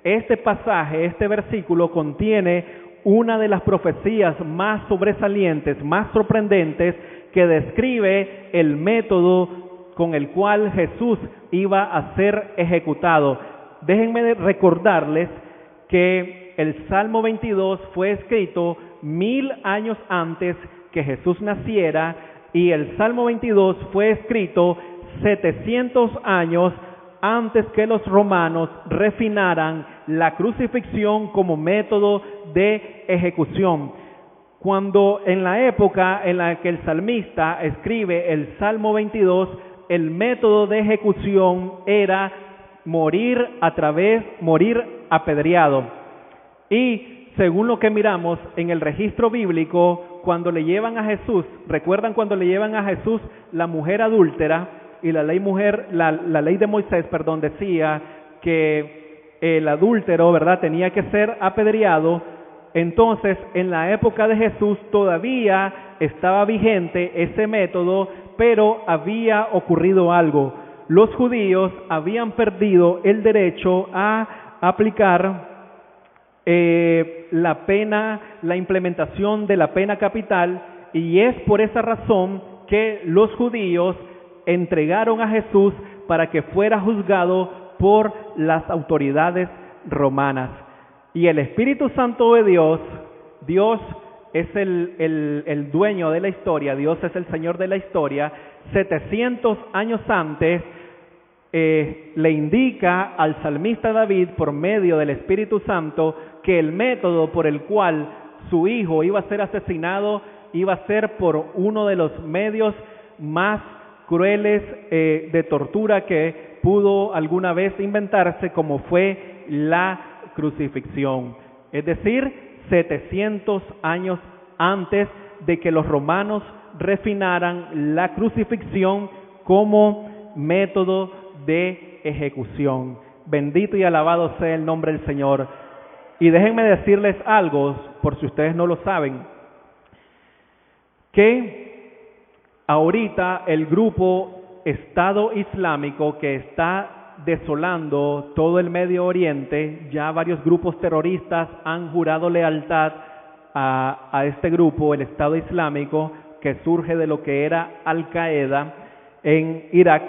Este pasaje, este versículo contiene una de las profecías más sobresalientes, más sorprendentes, que describe el método con el cual Jesús iba a ser ejecutado. Déjenme recordarles que el Salmo 22 fue escrito 1000 años antes que Jesús naciera, y el Salmo 22 fue escrito 700 años antes que los romanos refinaran la crucifixión como método de ejecución. Cuando en la época en la que el salmista escribe el Salmo 22, el método de ejecución era morir apedreado. Y según lo que miramos en el registro bíblico, cuando le llevan a Jesús, ¿recuerdan cuando le llevan a Jesús la mujer adúltera? Y la ley de Moisés, decía que el adúltero, ¿verdad?, tenía que ser apedreado. Entonces, en la época de Jesús todavía estaba vigente ese método, pero había ocurrido algo. Los judíos habían perdido el derecho a aplicar la pena, la implementación de la pena capital, y es por esa razón que los judíos entregaron a Jesús para que fuera juzgado por las autoridades romanas. Y el Espíritu Santo de Dios, Dios es el dueño de la historia, Dios es el Señor de la historia, 700 años antes le indica al salmista David por medio del Espíritu Santo que el método por el cual su hijo iba a ser asesinado iba a ser por uno de los medios más crueles de tortura que pudo alguna vez inventarse, como fue la crucifixión. Es decir, 700 años antes de que los romanos refinaran la crucifixión como método de ejecución. Bendito y alabado sea el nombre del Señor. Y déjenme decirles algo, por si ustedes no lo saben, que ahorita el grupo Estado Islámico que está desolando todo el Medio Oriente, ya varios grupos terroristas han jurado lealtad a este grupo, el Estado Islámico, que surge de lo que era Al-Qaeda en Irak.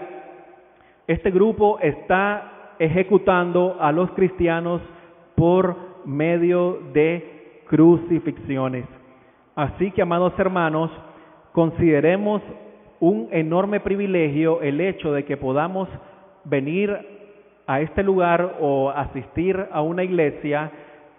Este grupo está ejecutando a los cristianos por medio de crucifixiones. Así que, amados hermanos, consideremos un enorme privilegio el hecho de que podamos venir a este lugar o asistir a una iglesia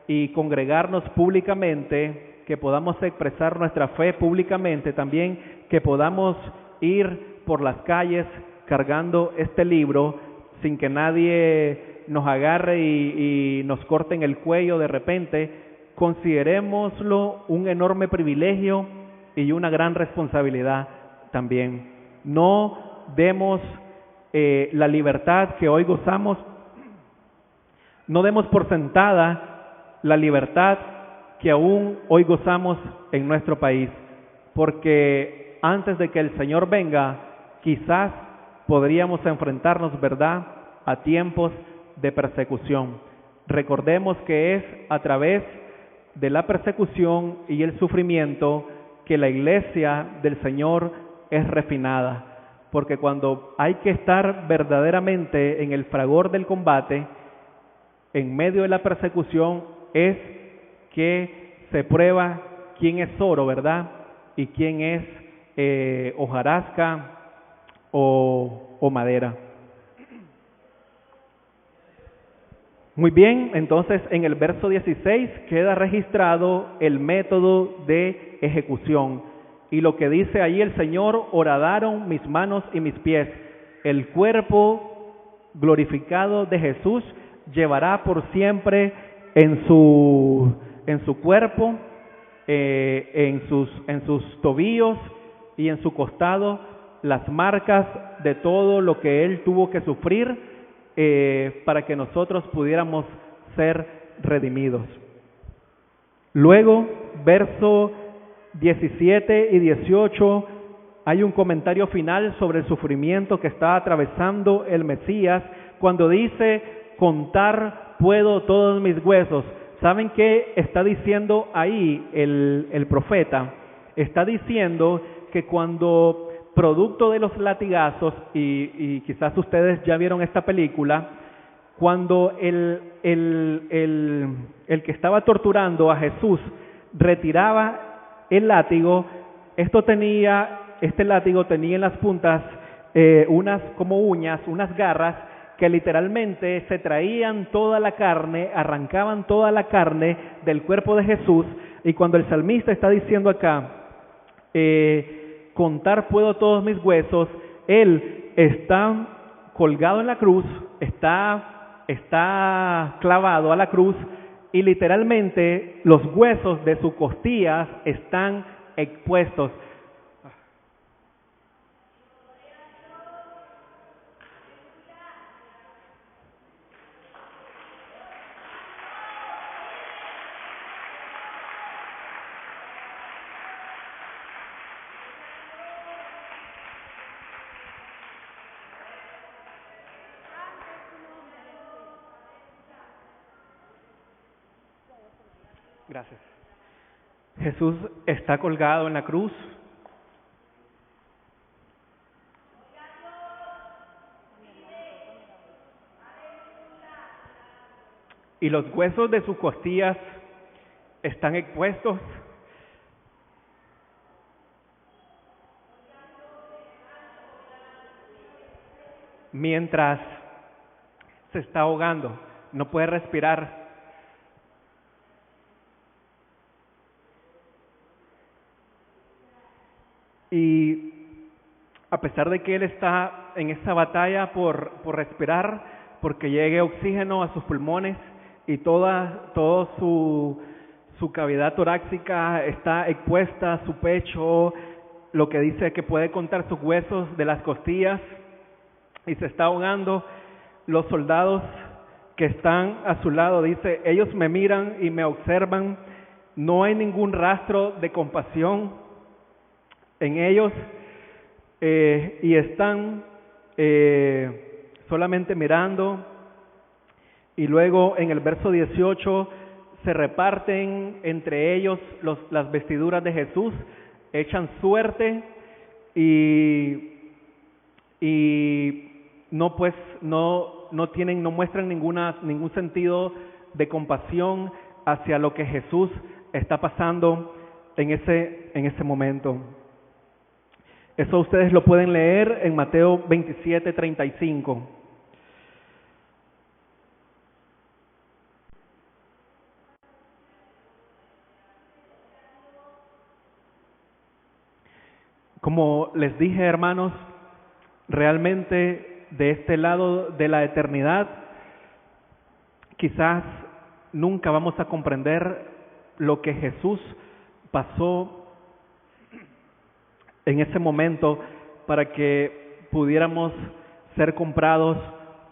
y congregarnos públicamente, que podamos expresar nuestra fe públicamente, también que podamos ir por las calles cargando este libro sin que nadie nos agarre y nos corte en el cuello de repente. Considerémoslo un enorme privilegio y una gran responsabilidad también. No demos la libertad que hoy gozamos, no demos por sentada la libertad que aún hoy gozamos en nuestro país, porque antes de que el Señor venga, quizás podríamos enfrentarnos, ¿verdad?, a tiempos de persecución. Recordemos que es a través de la persecución y el sufrimiento que la iglesia del Señor es refinada, porque cuando hay que estar verdaderamente en el fragor del combate, en medio de la persecución, es que se prueba quién es oro, ¿verdad?, y quién es hojarasca o madera. Muy bien, entonces en el verso 16 queda registrado el método de ejecución. Y lo que dice ahí el Señor: horadaron mis manos y mis pies. El cuerpo glorificado de Jesús llevará por siempre en su cuerpo, en sus tobillos y en su costado, las marcas de todo lo que Él tuvo que sufrir para que nosotros pudiéramos ser redimidos. Luego, verso 17 y 18, hay un comentario final sobre el sufrimiento que está atravesando el Mesías, cuando dice: contar puedo todos mis huesos. ¿Saben qué está diciendo ahí el profeta? Está diciendo que cuando, producto de los latigazos, y quizás ustedes ya vieron esta película, cuando el que estaba torturando a Jesús retiraba el látigo, este látigo tenía en las puntas unas como uñas, unas garras, que literalmente se traían toda la carne, arrancaban toda la carne del cuerpo de Jesús. Y cuando el salmista está diciendo acá, contar puedo todos mis huesos, Él está colgado en la cruz, está clavado a la cruz, y literalmente los huesos de sus costillas están expuestos. Gracias. Jesús está colgado en la cruz. y los huesos de sus costillas están expuestos. Mientras se está ahogando, no puede respirar. Y a pesar de que él está en esta batalla por respirar, porque llegue oxígeno a sus pulmones y toda su cavidad torácica está expuesta, su pecho, lo que dice que puede contar sus huesos de las costillas, y se está ahogando, los soldados que están a su lado, dice, ellos me miran y me observan, no hay ningún rastro de compasión en ellos, y están solamente mirando. Y luego en el verso 18 se reparten entre ellos las vestiduras de Jesús, echan suerte y no muestran ningún sentido de compasión hacia lo que Jesús está pasando en ese momento. Eso ustedes lo pueden leer en Mateo 27:35. Como les dije, hermanos, realmente de este lado de la eternidad, quizás nunca vamos a comprender lo que Jesús pasó en ese momento para que pudiéramos ser comprados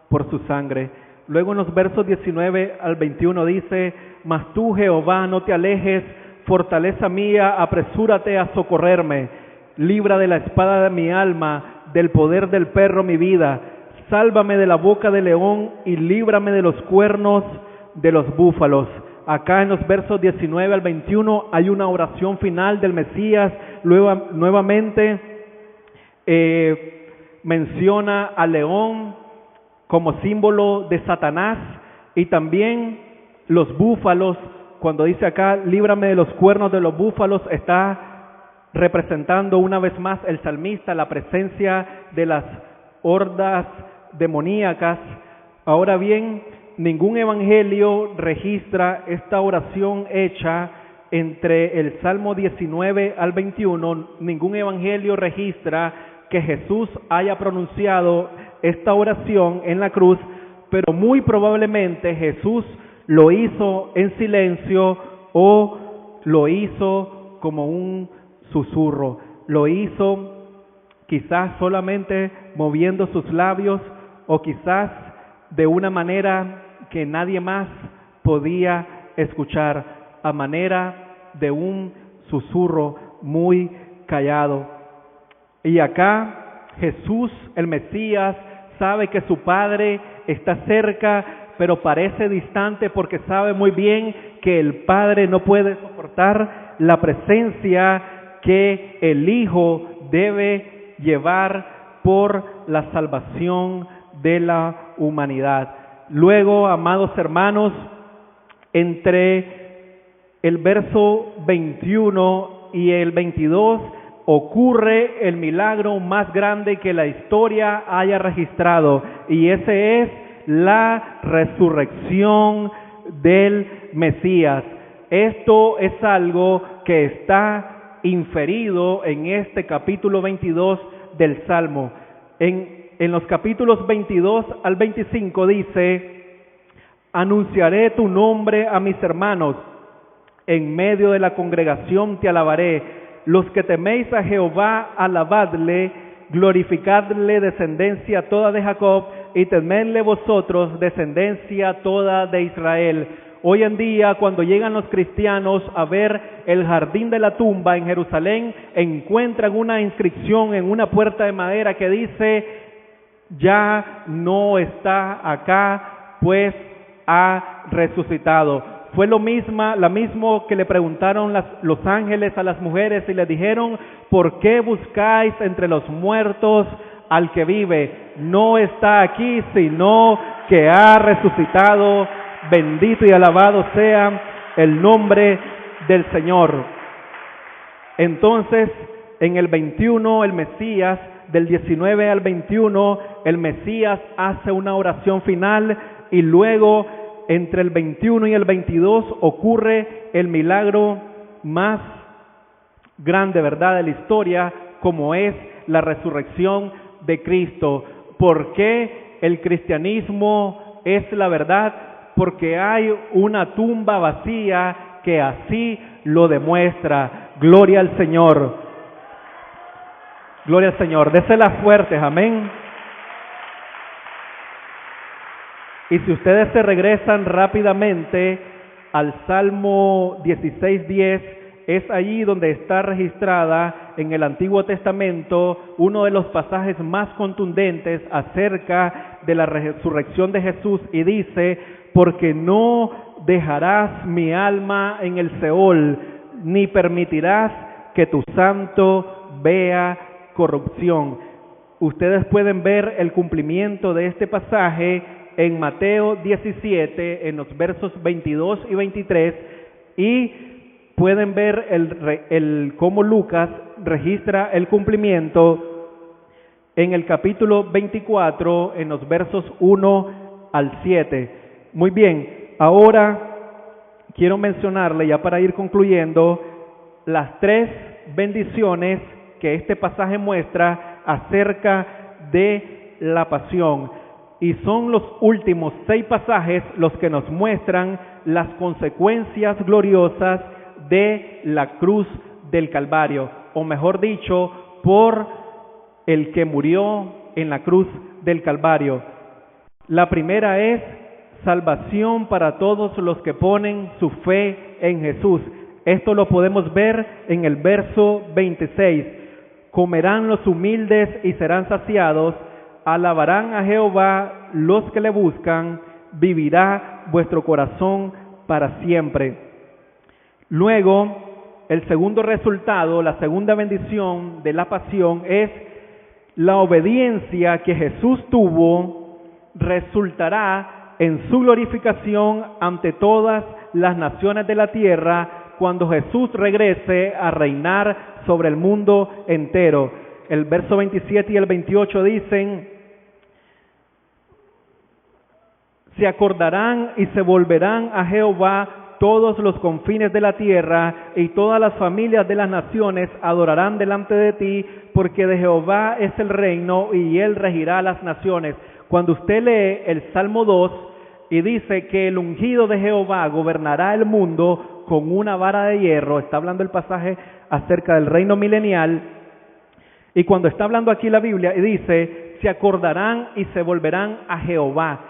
por su sangre. Luego en los versos 19 al 21 dice, mas tú, Jehová, no te alejes, fortaleza mía, apresúrate a socorrerme, libra de la espada de mi alma, del poder del perro mi vida, sálvame de la boca del león y líbrame de los cuernos de los búfalos. Acá en los versos 19 al 21 hay una oración final del Mesías. Nuevamente menciona al león como símbolo de Satanás y también los búfalos. Cuando dice acá, líbrame de los cuernos de los búfalos, está representando una vez más el salmista la presencia de las hordas demoníacas. Ahora bien, ningún evangelio registra esta oración hecha entre el Salmo 19 al 21. Ningún evangelio registra que Jesús haya pronunciado esta oración en la cruz, pero muy probablemente Jesús lo hizo en silencio o lo hizo como un susurro. Lo hizo quizás solamente moviendo sus labios o quizás de una manera que nadie más podía escuchar, a manera de un susurro muy callado. Y acá Jesús, el Mesías, sabe que su Padre está cerca, pero parece distante porque sabe muy bien que el Padre no puede soportar la presencia que el Hijo debe llevar por la salvación de la humanidad. Luego, amados hermanos, entre el verso 21 y el 22 ocurre el milagro más grande que la historia haya registrado, y ese es la resurrección del Mesías. Esto es algo que está inferido en este capítulo 22 del Salmo. En los capítulos 22 al 25 dice, anunciaré tu nombre a mis hermanos, en medio de la congregación te alabaré, los que teméis a Jehová, alabadle, glorificadle, descendencia toda de Jacob, y temedle vosotros, descendencia toda de Israel. Hoy en día, cuando llegan los cristianos a ver el jardín de la tumba en Jerusalén, encuentran una inscripción en una puerta de madera que dice, ya no está acá, pues ha resucitado. Fue lo mismo que le preguntaron los ángeles a las mujeres y le dijeron, ¿por qué buscáis entre los muertos al que vive? No está aquí, sino que ha resucitado Bendito y alabado sea el nombre del Señor. Entonces, en el 21, el Mesías, del 19 al 21, el Mesías hace una oración final y luego entre el 21 y el 22 ocurre el milagro más grande, ¿verdad?, de la historia, como es la resurrección de Cristo. ¿Por qué el cristianismo es la verdad? Porque hay una tumba vacía que así lo demuestra. Gloria al Señor. Gloria al Señor. Déselas fuertes, amén. Y si ustedes se regresan rápidamente al Salmo 16:10, es allí donde está registrada en el Antiguo Testamento uno de los pasajes más contundentes acerca de la resurrección de Jesús, y dice: porque no dejarás mi alma en el Seol, ni permitirás que tu santo vea corrupción. Ustedes pueden ver el cumplimiento de este pasaje en Mateo 17, en los versos 22 y 23, y pueden ver cómo Lucas registra el cumplimiento en el capítulo 24, en los versos 1 al 7. Muy bien, ahora quiero mencionarle, ya para ir concluyendo, las 3 bendiciones que este pasaje muestra acerca de la pasión. Y son los últimos 6 pasajes los que nos muestran las consecuencias gloriosas de la cruz del Calvario, o mejor dicho, por el que murió en la cruz del Calvario. La primera es salvación para todos los que ponen su fe en Jesús. Esto lo podemos ver en el verso 26. Comerán los humildes y serán saciados, alabarán a Jehová los que le buscan, vivirá vuestro corazón para siempre. Luego, el segundo resultado, la segunda bendición de la pasión es la obediencia que Jesús tuvo resultará en su glorificación ante todas las naciones de la tierra cuando Jesús regrese a reinar sobre el mundo entero. El verso 27 y el 28 dicen: se acordarán y se volverán a Jehová todos los confines de la tierra, y todas las familias de las naciones adorarán delante de ti, porque de Jehová es el reino y él regirá las naciones. Cuando usted lee el Salmo 2 y dice que el ungido de Jehová gobernará el mundo con una vara de hierro, está hablando el pasaje acerca del reino milenial. Y cuando está hablando aquí la Biblia y dice: se acordarán y se volverán a Jehová.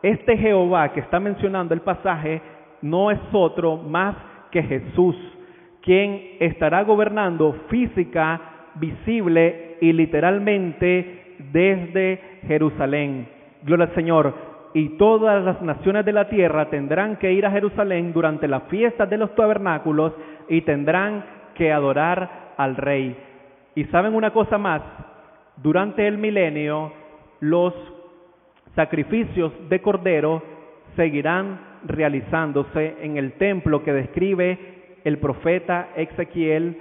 Este Jehová que está mencionando el pasaje no es otro más que Jesús, quien estará gobernando física, visible y literalmente desde Jerusalén. Gloria al Señor. Y todas las naciones de la tierra tendrán que ir a Jerusalén durante las fiestas de los tabernáculos y tendrán que adorar al Rey. Y saben una cosa más, durante el milenio los sacrificios de cordero seguirán realizándose en el templo que describe el profeta Ezequiel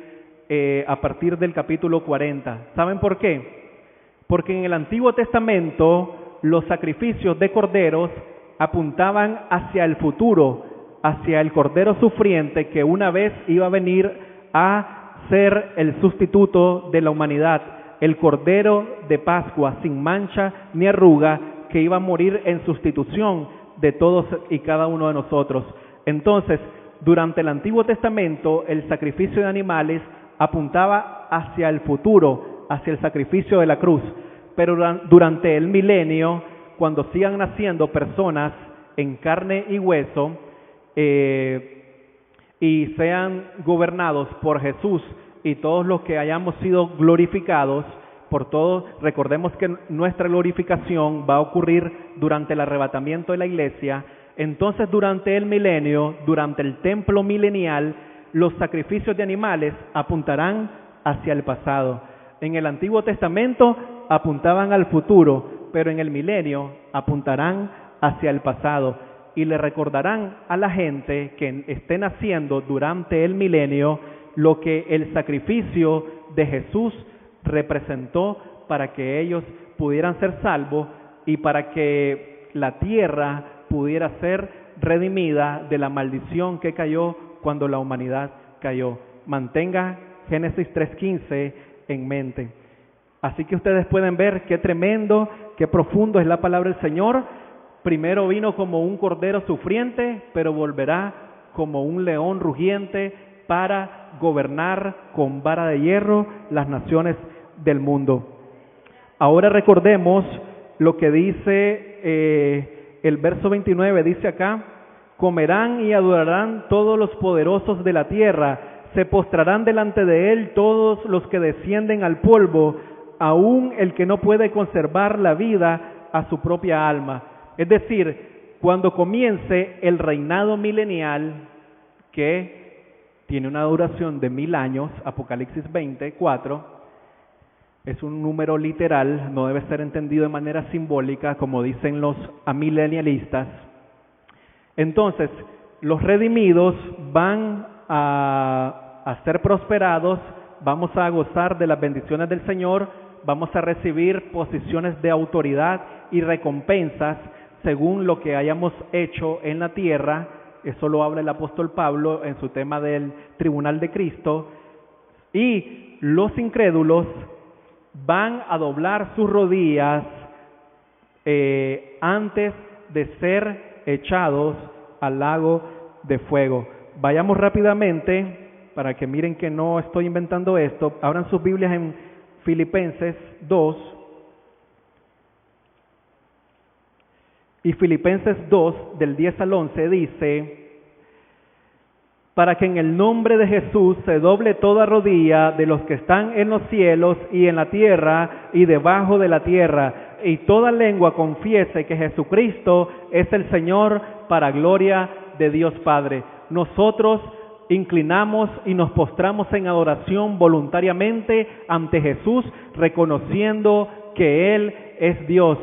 a partir del capítulo 40. ¿Saben por qué? Porque en el Antiguo Testamento los sacrificios de corderos apuntaban hacia el futuro, hacia el cordero sufriente que una vez iba a venir a ser el sustituto de la humanidad, el cordero de Pascua sin mancha ni arruga que iba a morir en sustitución de todos y cada uno de nosotros. Entonces, durante el Antiguo Testamento, el sacrificio de animales apuntaba hacia el futuro, hacia el sacrificio de la cruz. Pero durante el milenio, cuando sigan naciendo personas en carne y hueso y sean gobernados por Jesús y todos los que hayamos sido glorificados por todos, recordemos que nuestra glorificación va a ocurrir durante el arrebatamiento de la iglesia. Entonces, durante el milenio, durante el templo milenial, los sacrificios de animales apuntarán hacia el pasado. En el Antiguo Testamento apuntaban al futuro, pero en el milenio apuntarán hacia el pasado. y le recordarán a la gente que esté naciendo durante el milenio lo que el sacrificio de Jesús representó para que ellos pudieran ser salvos y para que la tierra pudiera ser redimida de la maldición que cayó cuando la humanidad cayó. Mantenga Génesis 3:15 en mente. Así que ustedes pueden ver qué tremendo, qué profundo es la palabra del Señor. Primero vino como un cordero sufriente, pero volverá como un león rugiente para gobernar con vara de hierro las naciones del mundo. Ahora recordemos lo que dice el verso 29, dice acá: comerán y adorarán todos los poderosos de la tierra, se postrarán delante de él todos los que descienden al polvo, aun el que no puede conservar la vida a su propia alma. Es decir, cuando comience el reinado milenial, que tiene una duración de 1000 años, Apocalipsis 20:4, es un número literal, no debe ser entendido de manera simbólica, como dicen los amilenialistas. Entonces, los redimidos van a ser prosperados, vamos a gozar de las bendiciones del Señor, vamos a recibir posiciones de autoridad y recompensas según lo que hayamos hecho en la tierra. Eso lo habla el apóstol Pablo en su tema del tribunal de Cristo. Y los incrédulos van a doblar sus rodillas antes de ser echados al lago de fuego. Vayamos rápidamente para que miren que no estoy inventando esto. Abran sus Biblias en Filipenses 2. Y Filipenses 2, del 10 al 11, dice: para que en el nombre de Jesús se doble toda rodilla de los que están en los cielos y en la tierra y debajo de la tierra, y toda lengua confiese que Jesucristo es el Señor, para gloria de Dios Padre. Nosotros inclinamos y nos postramos en adoración voluntariamente ante Jesús, reconociendo que Él es Dios,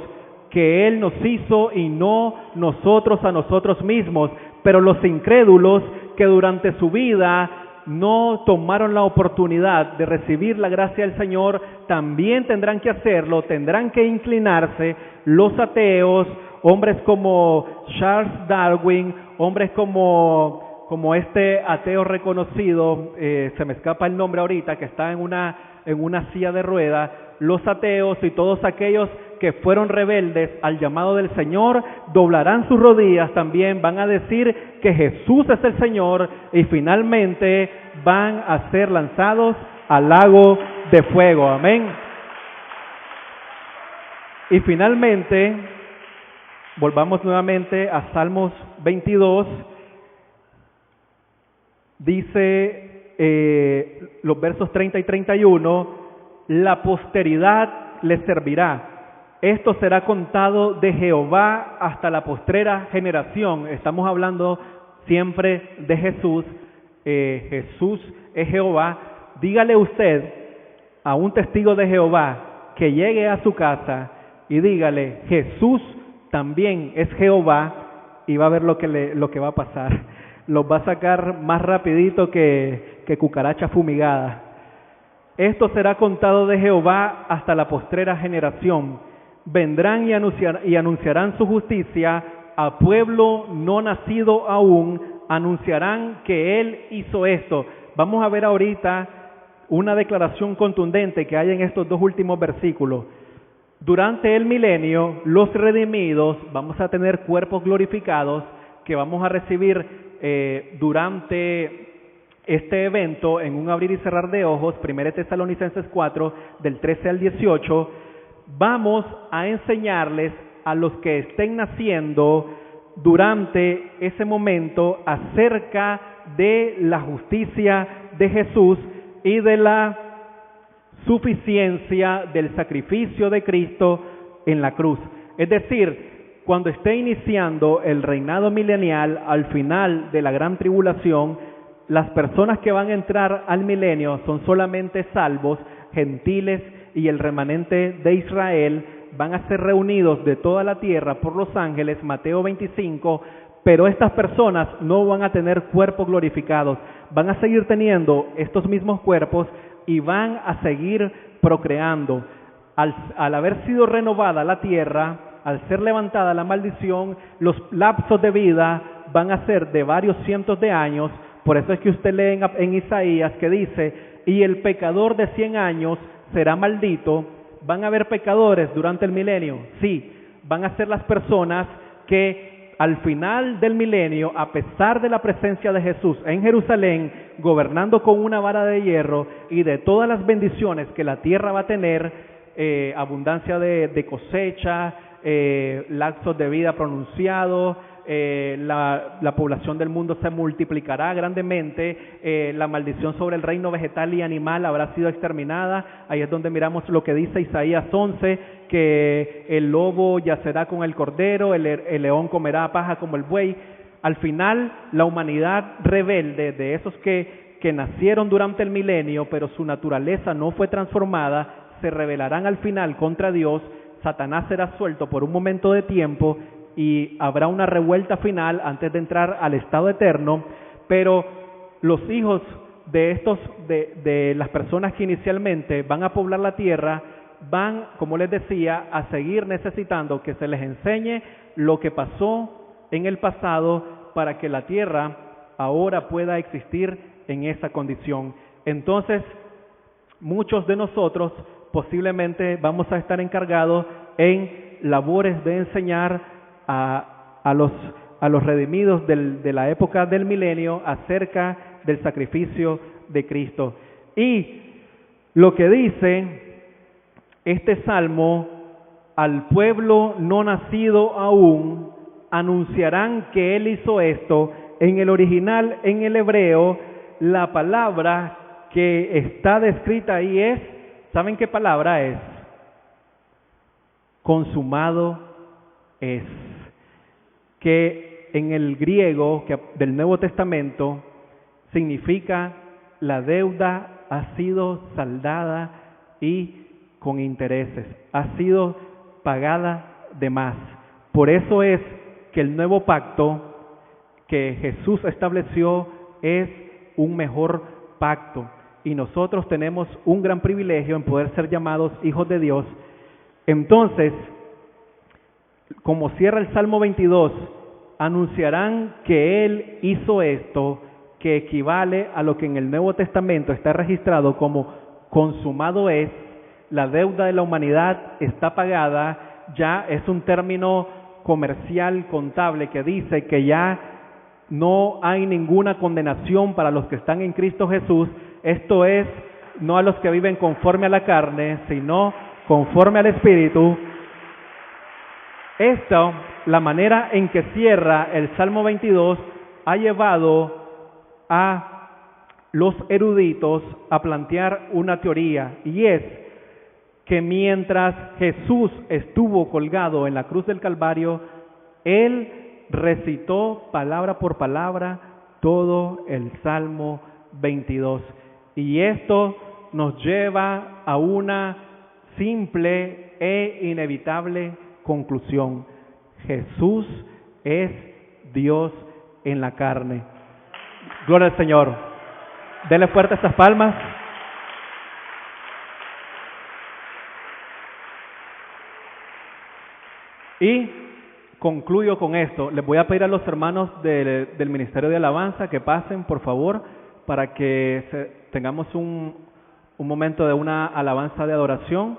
que Él nos hizo y no nosotros a nosotros mismos. Pero los incrédulos que durante su vida no tomaron la oportunidad de recibir la gracia del Señor, también tendrán que hacerlo, tendrán que inclinarse. Los ateos, hombres como Charles Darwin, hombres como este ateo reconocido, se me escapa el nombre ahorita, que está en una silla de ruedas. Los ateos y todos aquellos que fueron rebeldes al llamado del Señor doblarán sus rodillas también, van a decir que Jesús es el Señor y finalmente van a ser lanzados al lago de fuego. Amén. Y finalmente, volvamos nuevamente a Salmos 22. Dice los versos 30 y 31, la posteridad le servirá. Esto será contado de Jehová hasta la postrera generación. Estamos hablando siempre de Jesús. Jesús es Jehová. Dígale usted a un testigo de Jehová que llegue a su casa y dígale, Jesús también es Jehová, y va a ver lo que va a pasar. Los va a sacar más rapidito que cucaracha fumigada. Esto será contado de Jehová hasta la postrera generación. Vendrán y anunciarán su justicia a pueblo no nacido aún, anunciarán que Él hizo esto. Vamos a ver ahorita una declaración contundente que hay en estos dos últimos versículos. Durante el milenio, los redimidos vamos a tener cuerpos glorificados que vamos a recibir durante este evento en un abrir y cerrar de ojos. 1 Tesalonicenses 4, del 13 al 18. Vamos a enseñarles a los que estén naciendo durante ese momento acerca de la justicia de Jesús y de la suficiencia del sacrificio de Cristo en la cruz. Es decir, cuando esté iniciando el reinado milenial, al final de la gran tribulación, las personas que van a entrar al milenio son solamente salvos, gentiles, y el remanente de Israel van a ser reunidos de toda la tierra por los ángeles, Mateo 25, pero estas personas no van a tener cuerpos glorificados, van a seguir teniendo estos mismos cuerpos y van a seguir procreando. Al haber sido renovada la tierra, al ser levantada la maldición, los lapsos de vida van a ser de varios cientos de años. Por eso es que usted lee en Isaías que dice, y el pecador de 100 años será maldito. ¿Van a haber pecadores durante el milenio? Sí, van a ser las personas que al final del milenio, a pesar de la presencia de Jesús en Jerusalén, gobernando con una vara de hierro y de todas las bendiciones que la tierra va a tener, abundancia de cosecha, lapsos de vida pronunciados, la población del mundo se multiplicará grandemente, la maldición sobre el reino vegetal y animal habrá sido exterminada. Ahí es donde miramos lo que dice Isaías 11, que el lobo yacerá con el cordero, el león comerá paja como el buey. Al final, la humanidad rebelde, de esos que nacieron durante el milenio, pero su naturaleza no fue transformada, se rebelarán al final contra Dios. Satanás será suelto por un momento de tiempo y habrá una revuelta final antes de entrar al estado eterno, pero los hijos de las personas que inicialmente van a poblar la tierra van, como les decía, a seguir necesitando que se les enseñe lo que pasó en el pasado para que la tierra ahora pueda existir en esa condición. Entonces, muchos de nosotros posiblemente vamos a estar encargados en labores de enseñar a los redimidos de la época del milenio acerca del sacrificio de Cristo. Y lo que dice este salmo, al pueblo no nacido aún, anunciarán que Él hizo esto. En el original, en el hebreo, la palabra que está descrita ahí es, ¿saben qué palabra es? Consumado es. Que en el griego del Nuevo Testamento significa la deuda ha sido saldada y con intereses, ha sido pagada de más. Por eso es que el nuevo pacto que Jesús estableció es un mejor pacto y nosotros tenemos un gran privilegio en poder ser llamados hijos de Dios. Entonces, como cierra el Salmo 22, anunciarán que Él hizo esto, que equivale a lo que en el Nuevo Testamento está registrado como consumado es. La deuda de la humanidad está pagada, ya es un término comercial, contable, que dice que ya no hay ninguna condenación para los que están en Cristo Jesús. Esto es, no a los que viven conforme a la carne, sino conforme al Espíritu. Esto, la manera en que cierra el Salmo 22, ha llevado a los eruditos a plantear una teoría, y es que mientras Jesús estuvo colgado en la cruz del Calvario, Él recitó palabra por palabra todo el Salmo 22. Y esto nos lleva a una simple e inevitable conclusión: Jesús es Dios en la carne. Gloria al Señor. Denle fuerte estas palmas. Y concluyo con esto. Les voy a pedir a los hermanos del Ministerio de Alabanza que pasen, por favor, para que tengamos un momento de una alabanza de adoración.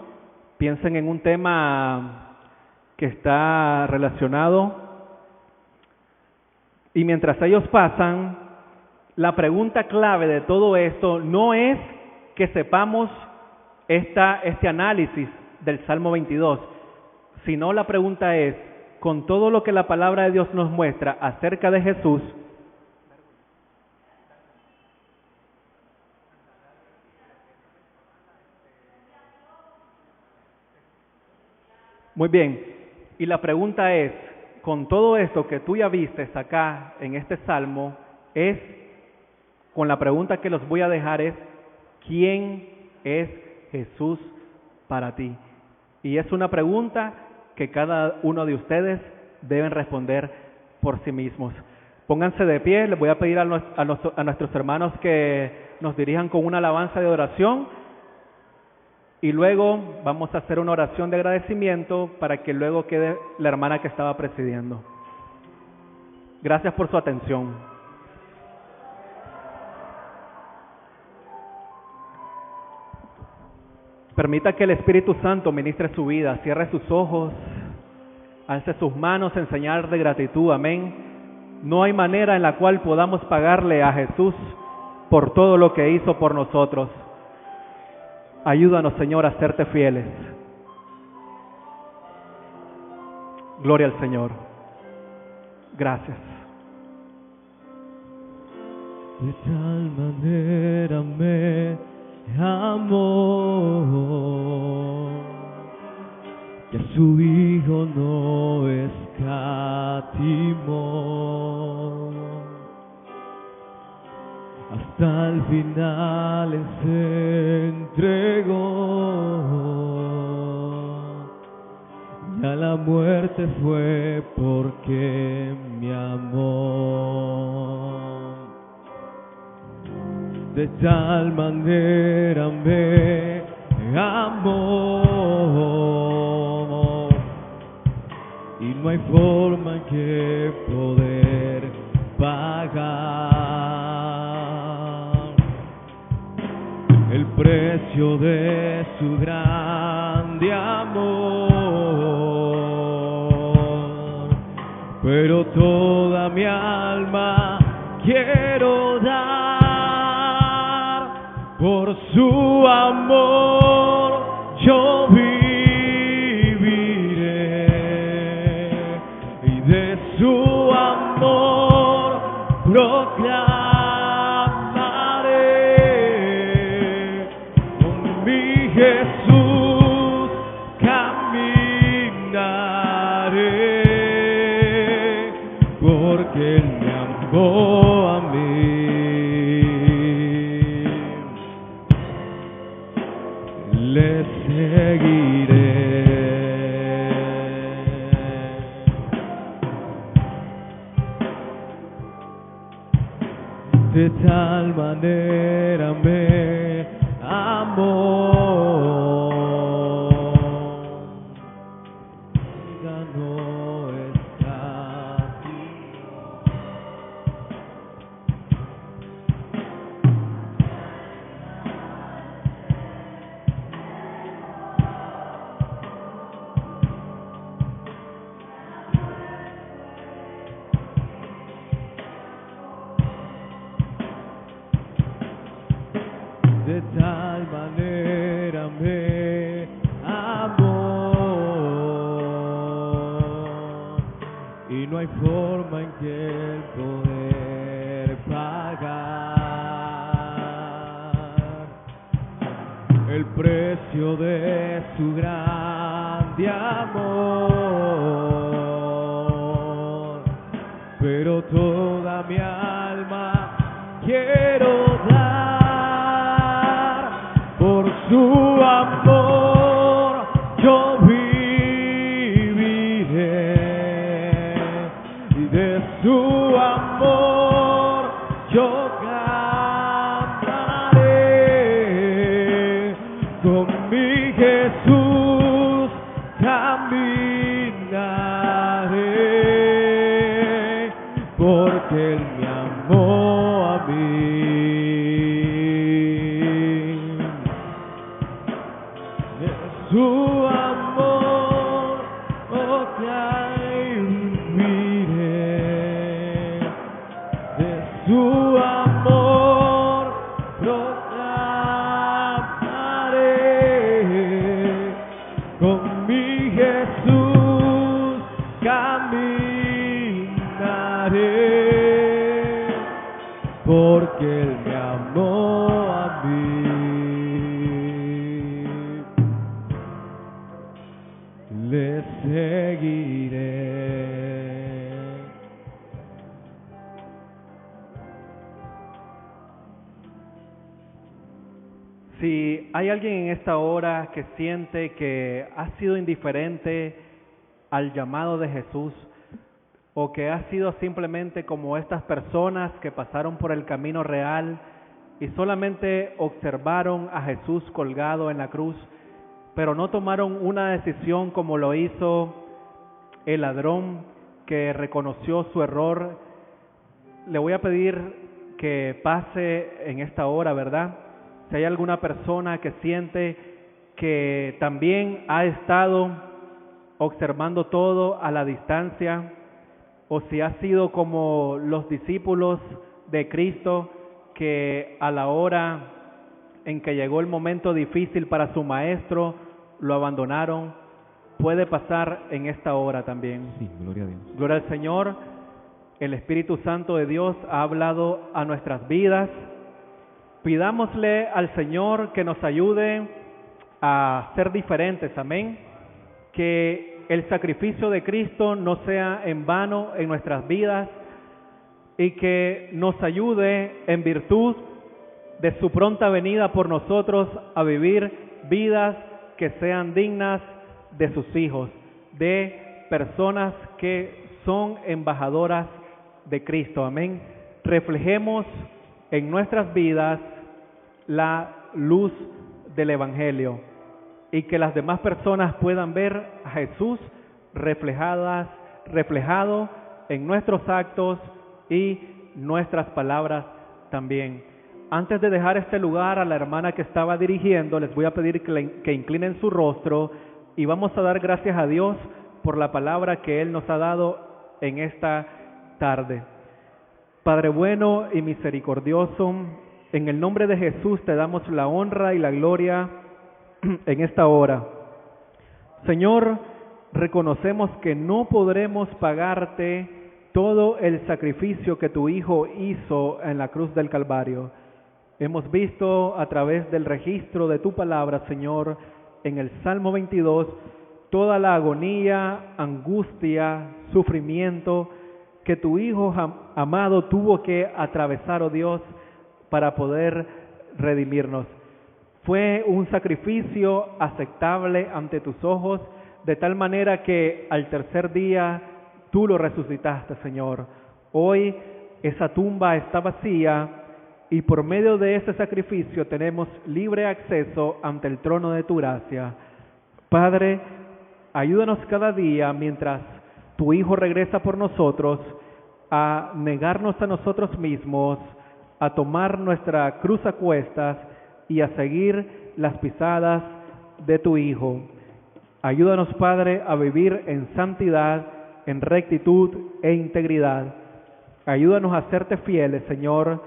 Piensen en un tema que está relacionado. Y mientras ellos pasan, la pregunta clave de todo esto no es que sepamos este análisis del Salmo 22, sino la pregunta es, con todo lo que la palabra de Dios nos muestra acerca de Jesús, muy bien, y la pregunta es, con todo esto que tú ya vistes acá en este salmo, con la pregunta que los voy a dejar es, ¿quién es Jesús para ti? Y es una pregunta que cada uno de ustedes deben responder por sí mismos. Pónganse de pie, les voy a pedir a nuestros hermanos que nos dirijan con una alabanza de oración y luego vamos a hacer una oración de agradecimiento para que luego quede la hermana que estaba presidiendo. Gracias por su atención. Permita que el Espíritu Santo ministre su vida, cierre sus ojos, alce sus manos en señal de gratitud, amén. No hay manera en la cual podamos pagarle a Jesús por todo lo que hizo por nosotros. Ayúdanos, Señor, a serte fieles. Gloria al Señor. Gracias. De tal manera me amó que a su Hijo no escatimó. Hasta el final Él se entregó y a la muerte fue porque me amó. De tal manera me amó y no hay forma que poder pagar el precio de su grande amor. Pero toda mi alma quiero dar por su amor, yo viviré y de su amor proclamaré. Con mi Jesús caminaré, porque Él me amó a mí. Le seguiré. De tal manera me amó, ganó esta de tal manera me amó y no hay forma en que Él poder pagar el precio de su grande amor. Pero toda mi alma quiero dar por su amor, yo viviré y de su amor yo cantaré. Con mi Jesús caminaré, porque Él me amó a mí. Su amor, oh, viviré, de su amor proclamaré. Con mi Jesús caminaré, porque Él me amó a mí. Le seguiré. Si hay alguien en esta hora que siente que ha sido indiferente al llamado de Jesús, o que has sido simplemente como estas personas que pasaron por el camino real y solamente observaron a Jesús colgado en la cruz, pero no tomaron una decisión como lo hizo el ladrón que reconoció su error. Le voy a pedir que pase en esta hora, ¿verdad? Si hay alguna persona que siente que también ha estado observando todo a la distancia, o si ha sido como los discípulos de Cristo que a la hora en que llegó el momento difícil para su maestro, lo abandonaron, puede pasar en esta hora también. Sí, gloria a Dios. Gloria al Señor. El Espíritu Santo de Dios ha hablado a nuestras vidas. Pidámosle al Señor que nos ayude a ser diferentes, amén. Que el sacrificio de Cristo no sea en vano en nuestras vidas y que nos ayude en virtud de su pronta venida por nosotros a vivir vidas que sean dignas de sus hijos, de personas que son embajadoras de Cristo, amén. Reflejemos en nuestras vidas la luz del Evangelio y que las demás personas puedan ver a Jesús reflejado en nuestros actos y nuestras palabras también. Antes de dejar este lugar a la hermana que estaba dirigiendo, les voy a pedir que inclinen su rostro y vamos a dar gracias a Dios por la palabra que Él nos ha dado en esta tarde. Padre bueno y misericordioso, en el nombre de Jesús te damos la honra y la gloria en esta hora. Señor, reconocemos que no podremos pagarte todo el sacrificio que tu Hijo hizo en la cruz del Calvario. Hemos visto a través del registro de tu palabra, Señor, en el Salmo 22, toda la agonía, angustia, sufrimiento que tu Hijo amado tuvo que atravesar, oh Dios, para poder redimirnos. Fue un sacrificio aceptable ante tus ojos, de tal manera que al tercer día tú lo resucitaste, Señor. Hoy esa tumba está vacía y por medio de ese sacrificio tenemos libre acceso ante el trono de tu gracia. Padre, ayúdanos cada día mientras tu Hijo regresa por nosotros a negarnos a nosotros mismos, a tomar nuestra cruz a cuestas y a seguir las pisadas de tu Hijo. Ayúdanos, Padre, a vivir en santidad, en rectitud e integridad. Ayúdanos a serte fieles, Señor,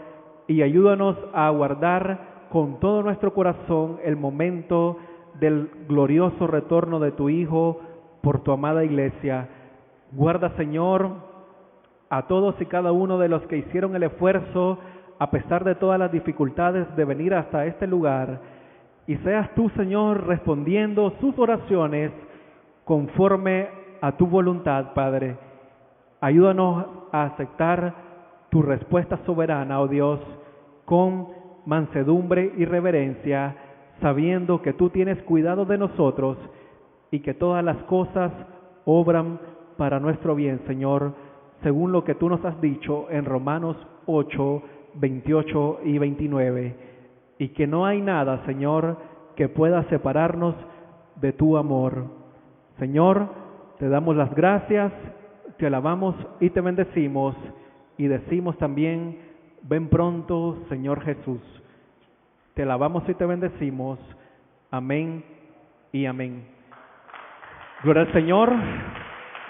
y ayúdanos a aguardar con todo nuestro corazón el momento del glorioso retorno de tu Hijo por tu amada iglesia. Guarda, Señor, a todos y cada uno de los que hicieron el esfuerzo a pesar de todas las dificultades de venir hasta este lugar, y seas tú, Señor, respondiendo sus oraciones conforme a tu voluntad, Padre. Ayúdanos a aceptar tu respuesta soberana, oh Dios, con mansedumbre y reverencia, sabiendo que tú tienes cuidado de nosotros y que todas las cosas obran para nuestro bien, Señor, según lo que tú nos has dicho en Romanos 8, 28 y 29, y que no hay nada, Señor, que pueda separarnos de tu amor. Señor, te damos las gracias, te alabamos y te bendecimos, y decimos también, ven pronto, Señor Jesús. Te alabamos y te bendecimos. Amén y amén. Gloria al Señor.